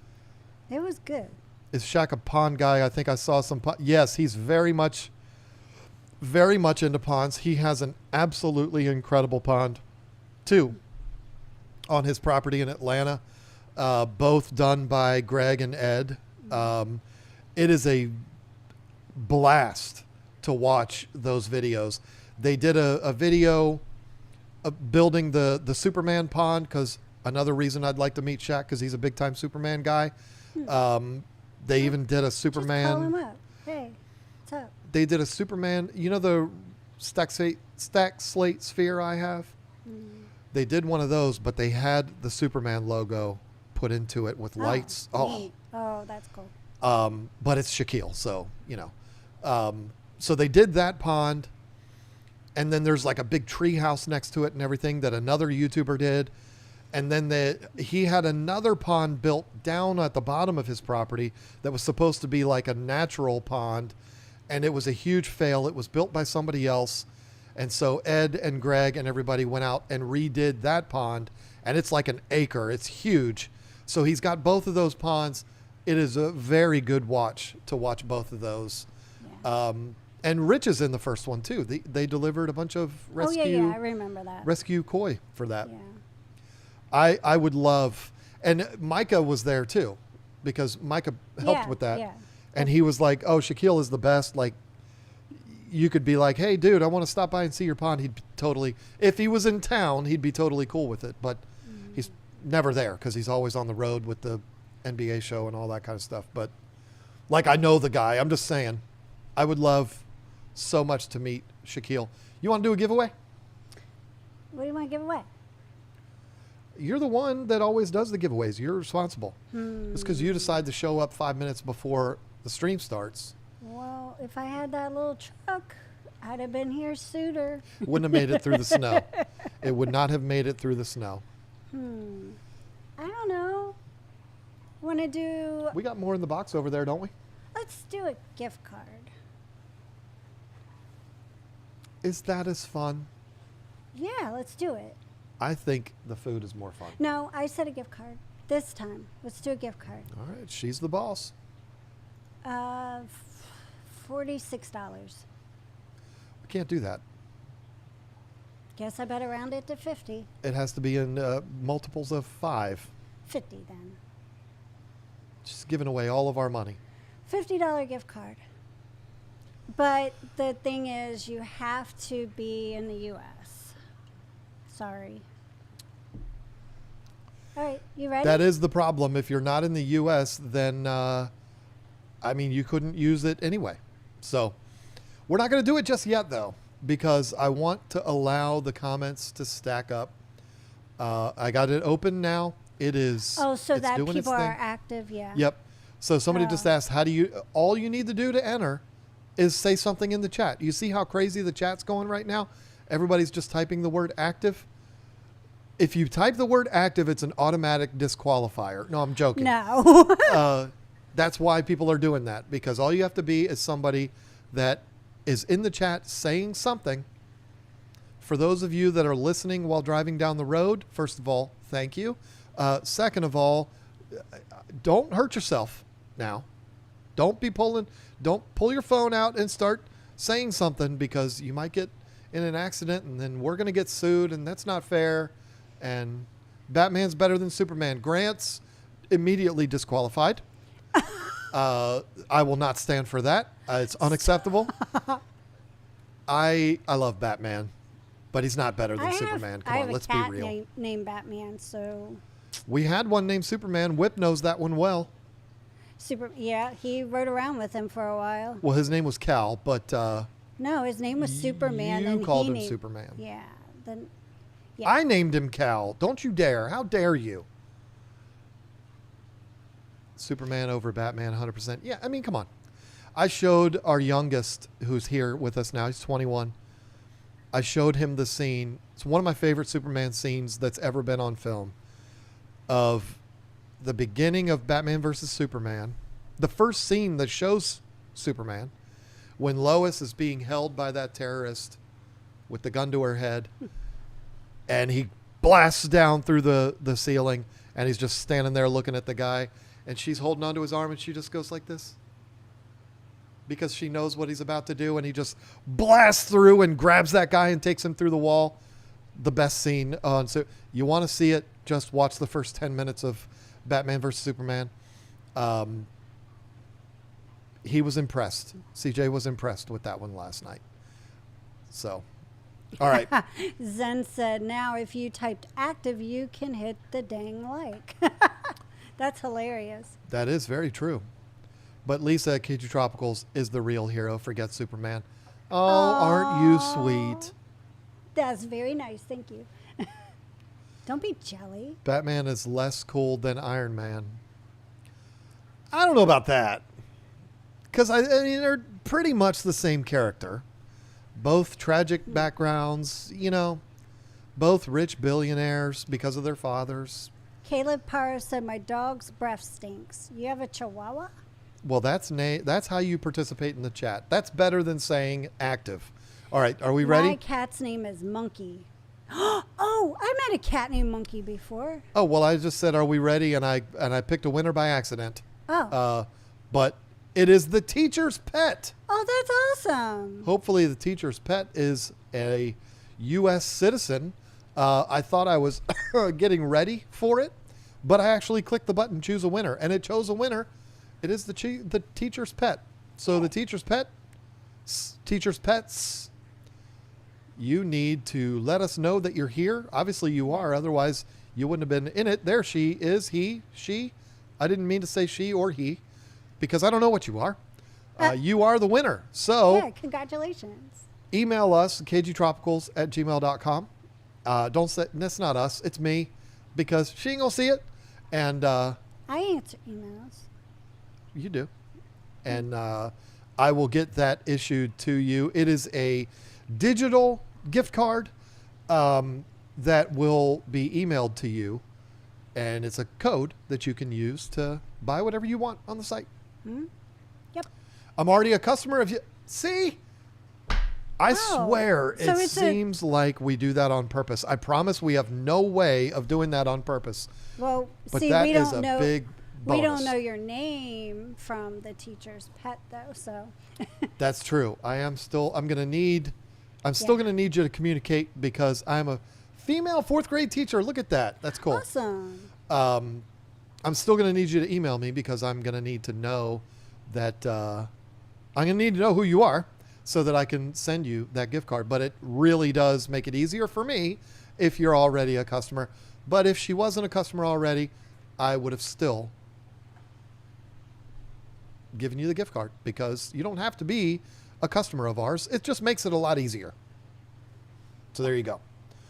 it was good. Is Shaq a pond guy? I think I saw some. Yes, he's very much into ponds. He has an absolutely incredible pond, too, on his property in Atlanta, both done by Greg and Ed. It is a blast to watch those videos. They did a video of building the Superman pond, because another reason I'd like to meet Shaq, because he's a big time Superman guy. They even did a Superman. Just call him up. Hey, what's up? They did a Superman. You know the stack slate sphere I have? They did one of those, but they had the Superman logo put into it with lights. Neat. Oh, that's cool. But it's Shaquille, so, you know. So they did that pond, and then there's like a big tree house next to it and everything that another YouTuber did. And then he had another pond built down at the bottom of his property that was supposed to be like a natural pond, and it was a huge fail. It was built by somebody else. And so Ed and Greg and everybody went out and redid that pond, and it's like an acre. It's huge. So he's got both of those ponds. It is a very good watch to watch both of those. Yeah. And Rich is in the first one too. They delivered a bunch of rescue. Oh yeah, I remember that. Rescue koi for that. Yeah. I would love, and Micah was there too, because Micah helped with that. Yeah. And he was like, oh, Shaquille is the best. Like, you could be like, hey, dude, I want to stop by and see your pond. He'd totally, if he was in town, he'd be totally cool with it. But he's never there because he's always on the road with the NBA show and all that kind of stuff. But like, I know the guy. I'm just saying, I would love so much to meet Shaquille. You want to do a giveaway? What do you want to give away? You're the one that always does the giveaways. You're responsible. It's because you decide to show up 5 minutes before the stream starts. Well, if I had that little truck, I'd have been here sooner. Wouldn't have made it through the snow. It would not have made it through the snow. I don't know. Want to do... We got more in the box over there, don't we? Let's do a gift card. Is that as fun? Yeah, let's do it. I think the food is more fun. No, I said a gift card. This time. Let's do a gift card. All right, she's the boss. $46. We can't do that. Guess I better round it to 50. It has to be in multiples of 5. 50 then. Just giving away all of our money. $50 gift card. But the thing is, you have to be in the U.S. Sorry. All right, you ready? That is the problem. If you're not in the U.S., then, I mean, you couldn't use it anyway. So we're not going to do it just yet, though, because I want to allow the comments to stack up. I got it open now. It is. Oh, so it's that doing its people are thing. active, yeah. Yep. So somebody just asked, how do you, all you need to do to enter is say something in the chat. You see how crazy the chat's going right now? Everybody's just typing the word active. If you type the word active, it's an automatic disqualifier. No, I'm joking. No. That's why people are doing that, because all you have to be is somebody that is in the chat saying something. For those of you that are listening while driving down the road, first of all, thank you. Second of all, don't hurt yourself now. Don't pull your phone out and start saying something, because you might get in an accident and then we're going to get sued, and that's not fair. And Batman's better than Superman. Grant's immediately disqualified. I will not stand for that. It's unacceptable. I love Batman, but he's not better than Superman. Come on, let's be real. I have a cat named Batman, so... We had one named Superman. Whip knows that one well. Yeah, he rode around with him for a while. Well, his name was Cal, but... no, his name was Superman. You called him Superman. Yeah. Yeah. I named him Cal. Don't you dare. How dare you? Superman over Batman, 100%. Yeah, I mean, come on. I showed our youngest, who's here with us now, he's 21. I showed him the scene. It's one of my favorite Superman scenes that's ever been on film, of the beginning of Batman versus Superman, the first scene that shows Superman, when Lois is being held by that terrorist with the gun to her head, and he blasts down through the ceiling, and he's just standing there looking at the guy, and she's holding onto his arm, and she just goes like this because she knows what he's about to do, and he just blasts through and grabs that guy and takes him through the wall. The best scene. So you want to see it, just watch the first 10 minutes of Batman vs. Superman. He was impressed. CJ was impressed with that one last night. So, all right. Zen said, now if you typed active, you can hit the dang like. That's hilarious. That is very true. But Lisa at KG Tropicals is the real hero. Forget Superman. Oh, aren't you sweet? That's very nice. Thank you. Don't be jelly. Batman is less cool than Iron Man. I don't know about that. Because, I mean, they're pretty much the same character. Both tragic backgrounds, you know. Both rich billionaires because of their fathers. Caleb Parr said, my dog's breath stinks. You have a chihuahua? Well, that's how you participate in the chat. That's better than saying active. All right, are we ready? My cat's name is Monkey. Oh, I met a cat named Monkey before. Oh, well, I just said, are we ready? And I picked a winner by accident. Oh. But it is the teacher's pet. Oh, that's awesome. Hopefully the teacher's pet is a U.S. citizen. I thought I was getting ready for it, but I actually clicked the button, choose a winner, and it chose a winner. It is the teacher's pet. So the teacher's pets, you need to let us know that you're here. Obviously you are. Otherwise you wouldn't have been in it. There she is. He, she. I didn't mean to say she or he because I don't know what you are. You are the winner. So yeah, congratulations. Email us, kgtropicals@gmail.com. Don't say, that's not us. It's me because she ain't going to see it. And I answer emails. you do. And I will get that issued to you. It is a digital gift card that will be emailed to you. And it's a code that you can use to buy whatever you want on the site. Hmm? Yep. I'm already a customer of you. See? I swear so it seems like we do that on purpose. I promise we have no way of doing that on purpose. Well, But see, that we is don't a know. big bonus. We don't know your name from the teacher's pet, though. So. That's true. I'm still going to need you to communicate because I'm a female 4th grade teacher. Look at that. That's cool. Awesome. I'm still going to need you to email me because I'm going to need to know that I'm going to need to know who you are so that I can send you that gift card. But it really does make it easier for me if you're already a customer. But if she wasn't a customer already, I would have still given you the gift card because you don't have to be a customer of ours. It just makes it a lot easier. So there you go.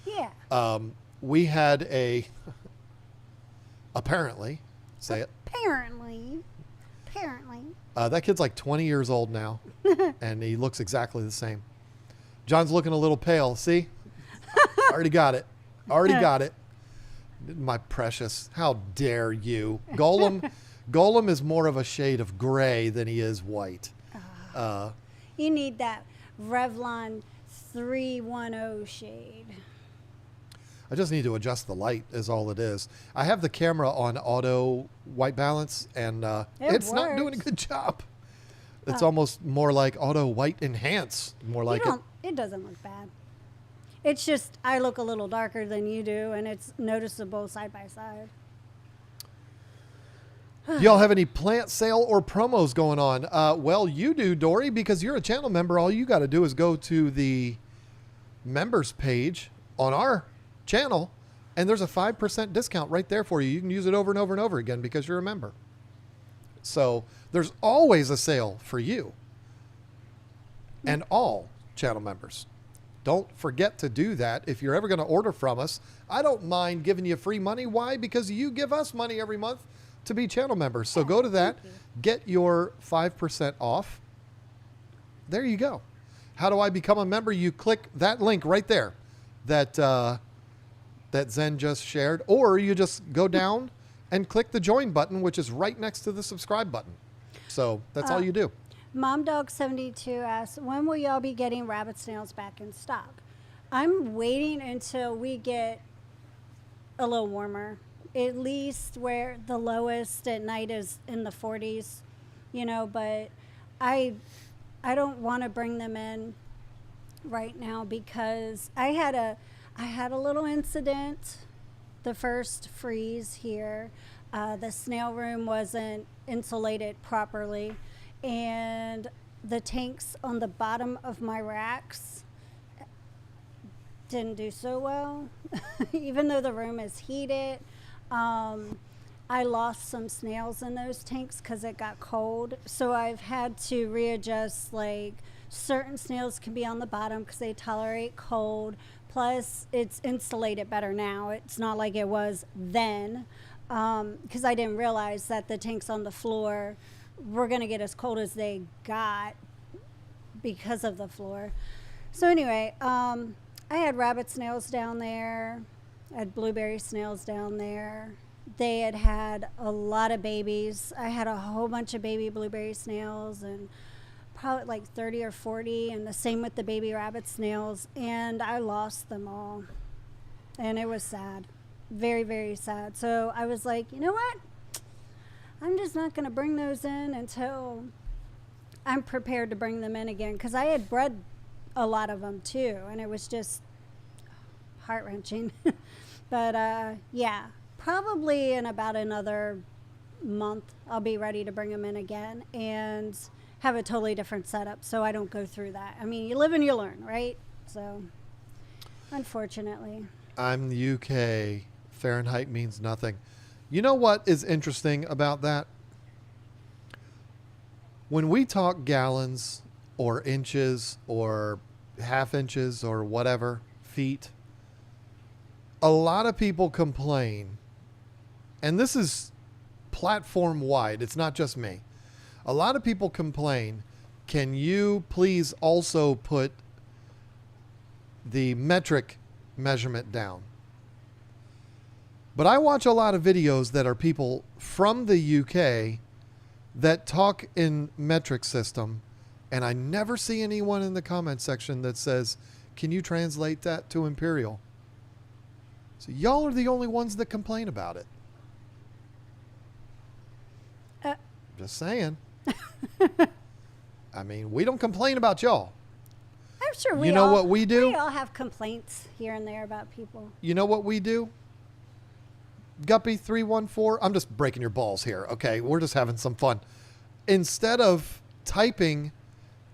Yeah. We had apparently, say it. Apparently. That kid's like 20 years old now, and he looks exactly the same. John's looking a little pale. See? Already got it. My precious. How dare you? Golem is more of a shade of gray than he is white. You need that Revlon 310 shade. I just need to adjust the light is all it is. I have the camera on auto white balance, and it's not doing a good job. It's almost more like auto white enhance, more like it. It doesn't look bad. It's just I look a little darker than you do, and it's noticeable side by side. Do y'all have any plant sale or promos going on? Well, you do, Dory, because you're a channel member. All you got to do is go to the members page on our channel, and there's a 5% discount right there for you. You can use it over and over and over again because you're a member. So there's always a sale for you and all channel members. Don't forget to do that. If you're ever going to order from us, I don't mind giving you free money. Why? Because you give us money every month to be channel members. So go to that, get your 5% off. There you go. How do I become a member? You click that link right there that Zen just shared, or you just go down and click the join button, which is right next to the subscribe button. So that's all you do. Mom Dog 72 asks, when will y'all be getting rabbit snails back in stock? I'm waiting until we get a little warmer, at least where the lowest at night is in the 40s, but I don't want to bring them in right now because I had a little incident the first freeze here. The snail room wasn't insulated properly, and the tanks on the bottom of my racks didn't do so well. Even though the room is heated, I lost some snails in those tanks because it got cold. So I've had to readjust, like certain snails can be on the bottom because they tolerate cold. Plus, it's insulated better now. It's not like it was then, because I didn't realize that the tanks on the floor were going to get as cold as they got because of the floor. So anyway, I had rabbit snails down there. I had blueberry snails down there. They had a lot of babies. I had a whole bunch of baby blueberry snails and probably like 30 or 40, and the same with the baby rabbit snails, and I lost them all. And it was sad. Very, very sad. So I was like, you know what? I'm just not going to bring those in until I'm prepared to bring them in again, because I had bred a lot of them too, and it was just heart-wrenching. But yeah, probably in about another month I'll be ready to bring them in again and have a totally different setup so I don't go through that. I mean, you live and you learn, right? So unfortunately. I'm the UK. Fahrenheit means nothing. You know what is interesting about that? When we talk gallons or inches or half inches or whatever, feet, a lot of people complain, and this is platform wide, it's not just me. A lot of people complain, can you please also put the metric measurement down? But I watch a lot of videos that are people from the UK that talk in metric system, and I never see anyone in the comment section that says, can you translate that to imperial? So y'all are the only ones that complain about it. Just saying. I mean, we don't complain about y'all. I'm sure You know what we do? We all have complaints here and there about people. You know what we do? Guppy314, I'm just breaking your balls here, okay? We're just having some fun. Instead of typing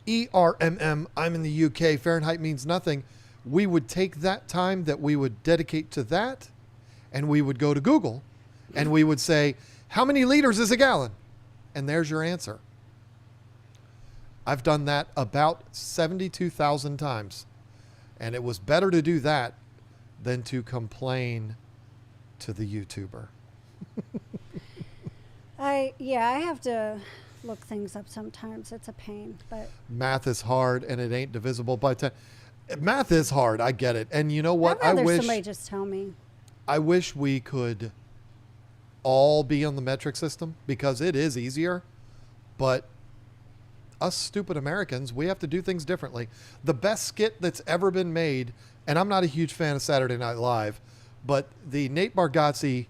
ERMM, I'm in the UK, Fahrenheit means nothing, we would take that time that we would dedicate to that, and we would go to Google, and we would say, how many liters is a gallon? And there's your answer. I've done that about 72,000 times, and it was better to do that than to complain to the YouTuber. I have to look things up sometimes. It's a pain, but Math is hard, and it ain't divisible by 10. Math is hard. I get it. And you know what? I'd rather somebody just tell me. I wish we could all be on the metric system because it is easier, but us stupid Americans, we have to do things differently. The best skit that's ever been made, and I'm not a huge fan of Saturday Night Live, but the Nate Bargatze,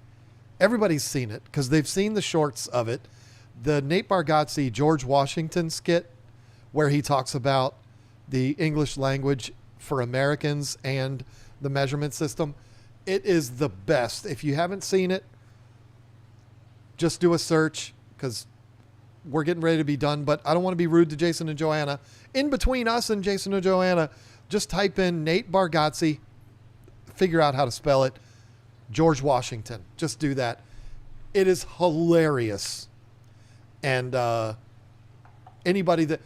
everybody's seen it because they've seen the shorts of it. The Nate Bargatze George Washington skit where he talks about the English language for Americans and the measurement system. It is the best. If you haven't seen it, just do a search because we're getting ready to be done, but I don't want to be rude to Jason and Joanna. In between us and Jason and Joanna, just type in Nate Bargatze, figure out how to spell it, George Washington. Just do that. It is hilarious. And anybody that,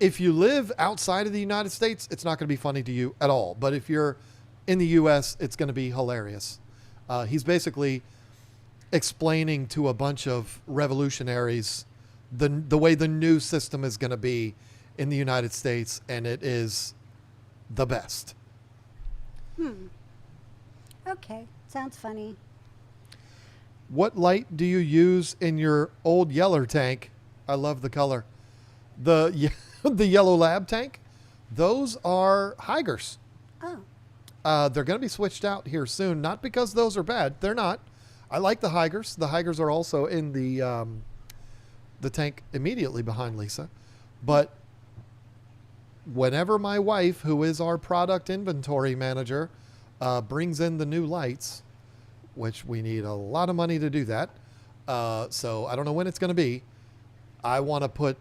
if you live outside of the United States, it's not going to be funny to you at all. But if you're in the U.S., it's going to be hilarious. He's basically explaining to a bunch of revolutionaries the way the new system is going to be in the United States, and it is the best. Okay, sounds funny. What light do you use in your old Yeller tank? I love the color. The the yellow lab tank, those are hygers. Oh. They're going to be switched out here soon. Not because those are bad. They're not. I like the hygers. The hygers are also in the tank immediately behind Lisa. But whenever my wife, who is our product inventory manager, brings in the new lights, which we need a lot of money to do that. So I don't know when it's going to be. I want to put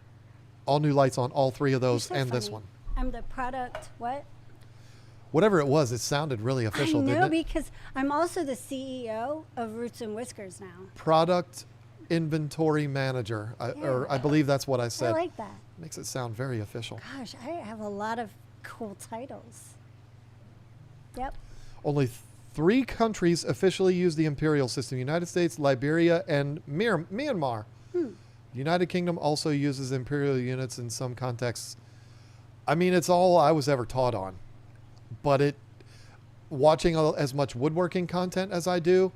all new lights on all three of those So and funny. this one. I'm the product, what? Whatever it was, it sounded really official, I know, didn't it? because I'm also the CEO of Roots and Whiskers now. Product inventory manager, or I believe that's what I I said. like that. Makes it sound very official. Gosh, I have a lot of cool titles. Yep. Only 3 countries officially use the imperial system: United States, Liberia, and Myanmar. The United Kingdom also uses imperial units in some contexts. I mean, it's all I was ever taught on. But watching as much woodworking content as I do,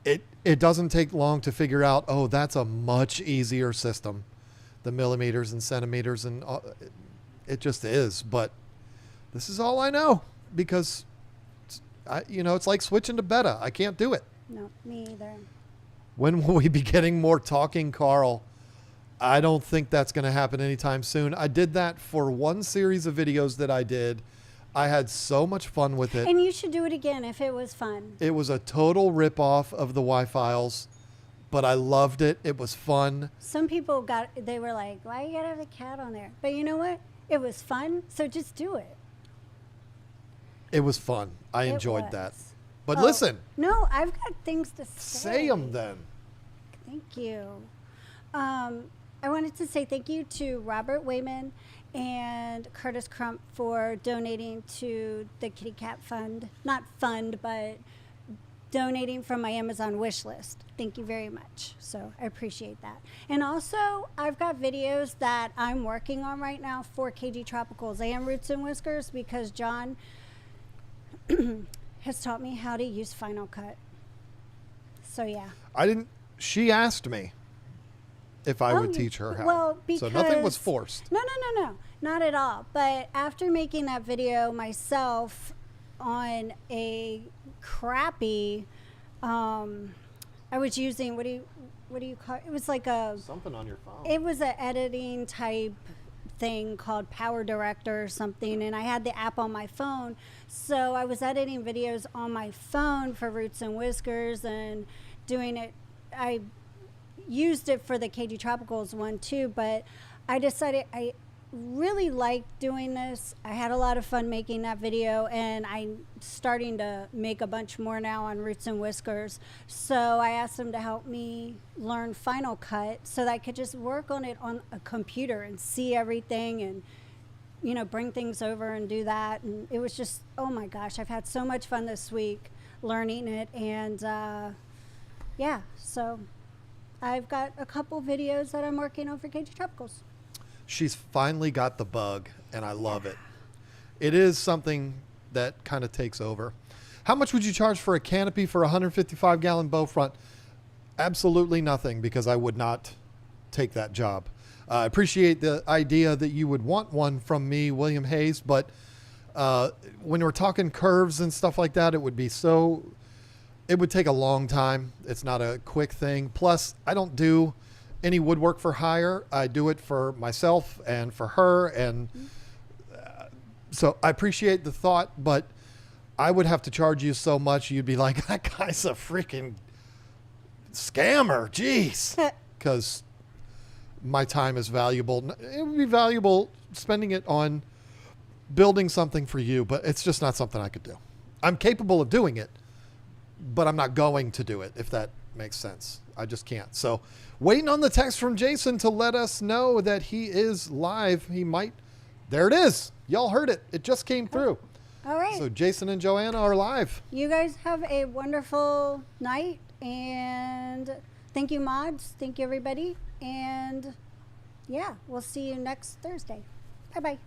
it doesn't take long to figure out, oh, that's a much easier system. The millimeters and centimeters, and it just is. But this is all I know, because it's like switching to beta. I can't do it. No, me either. When will we be getting more Talking Carl? I don't think that's going to happen anytime soon. I did that for one series of videos that I did. I had so much fun with it. And you should do it again if it was fun. It was a total ripoff of the Y-Files, but I loved it. It was fun. Some people they were like, why you gotta have a cat on there? But you know what? It was fun, so just do it. It was fun. I It enjoyed was. that. But Oh, listen. No, I've got things to say. Say them then. Thank you. I wanted to say thank you to Robert Wayman and Curtis Crump for donating to the Kitty Cat Fund. Not fund, but donating from my Amazon wish list. Thank you very much. So I appreciate that. And also, I've got videos that I'm working on right now for KG Tropicals and Roots and Whiskers, because John has taught me how to use Final Cut. So yeah. She asked me if I would teach her how. Well, so nothing was because- forced. No, not at all. But after making that video myself on a crappy, I was using, what do you call it? It was like Something on your phone. it was an editing type thing called Power Director or something, and I had the app on my phone. So I was editing videos on my phone for Roots and Whiskers and doing it. I used it for the KG Tropicals one too, but I decided I really liked doing this. I had a lot of fun making that video, and I'm starting to make a bunch more now on Roots and Whiskers. So I asked them to help me learn Final Cut so that I could just work on it on a computer and see everything and bring things over and do that. And it was just, oh my gosh, I've had so much fun this week learning it. And yeah, so I've got a couple videos that I'm working on for KG Tropicals. She's finally got the bug, and I love it. It is something that kind of takes over. How much would you charge for a canopy for a 155-gallon bow front? Absolutely nothing, because I would not take that job. I appreciate the idea that you would want one from me, William Hayes, but when we're talking curves and stuff like that, it would take a long time. It's not a quick thing. Plus, I don't do any woodwork for hire. I do it for myself and for her. And so I appreciate the thought, but I would have to charge you so much. You'd be like, that guy's a freaking scammer. Jeez. Because my time is valuable. It would be valuable spending it on building something for you, but it's just not something I could do. I'm capable of doing it, but I'm not going to do it, if that makes sense. I just can't. So waiting on the text from Jason to let us know that he is live. There it is. Y'all heard it. It just came through. All right. So Jason and Joanna are live. You guys have a wonderful night, and thank you, mods. Thank you, everybody. And yeah, we'll see you next Thursday. Bye-bye.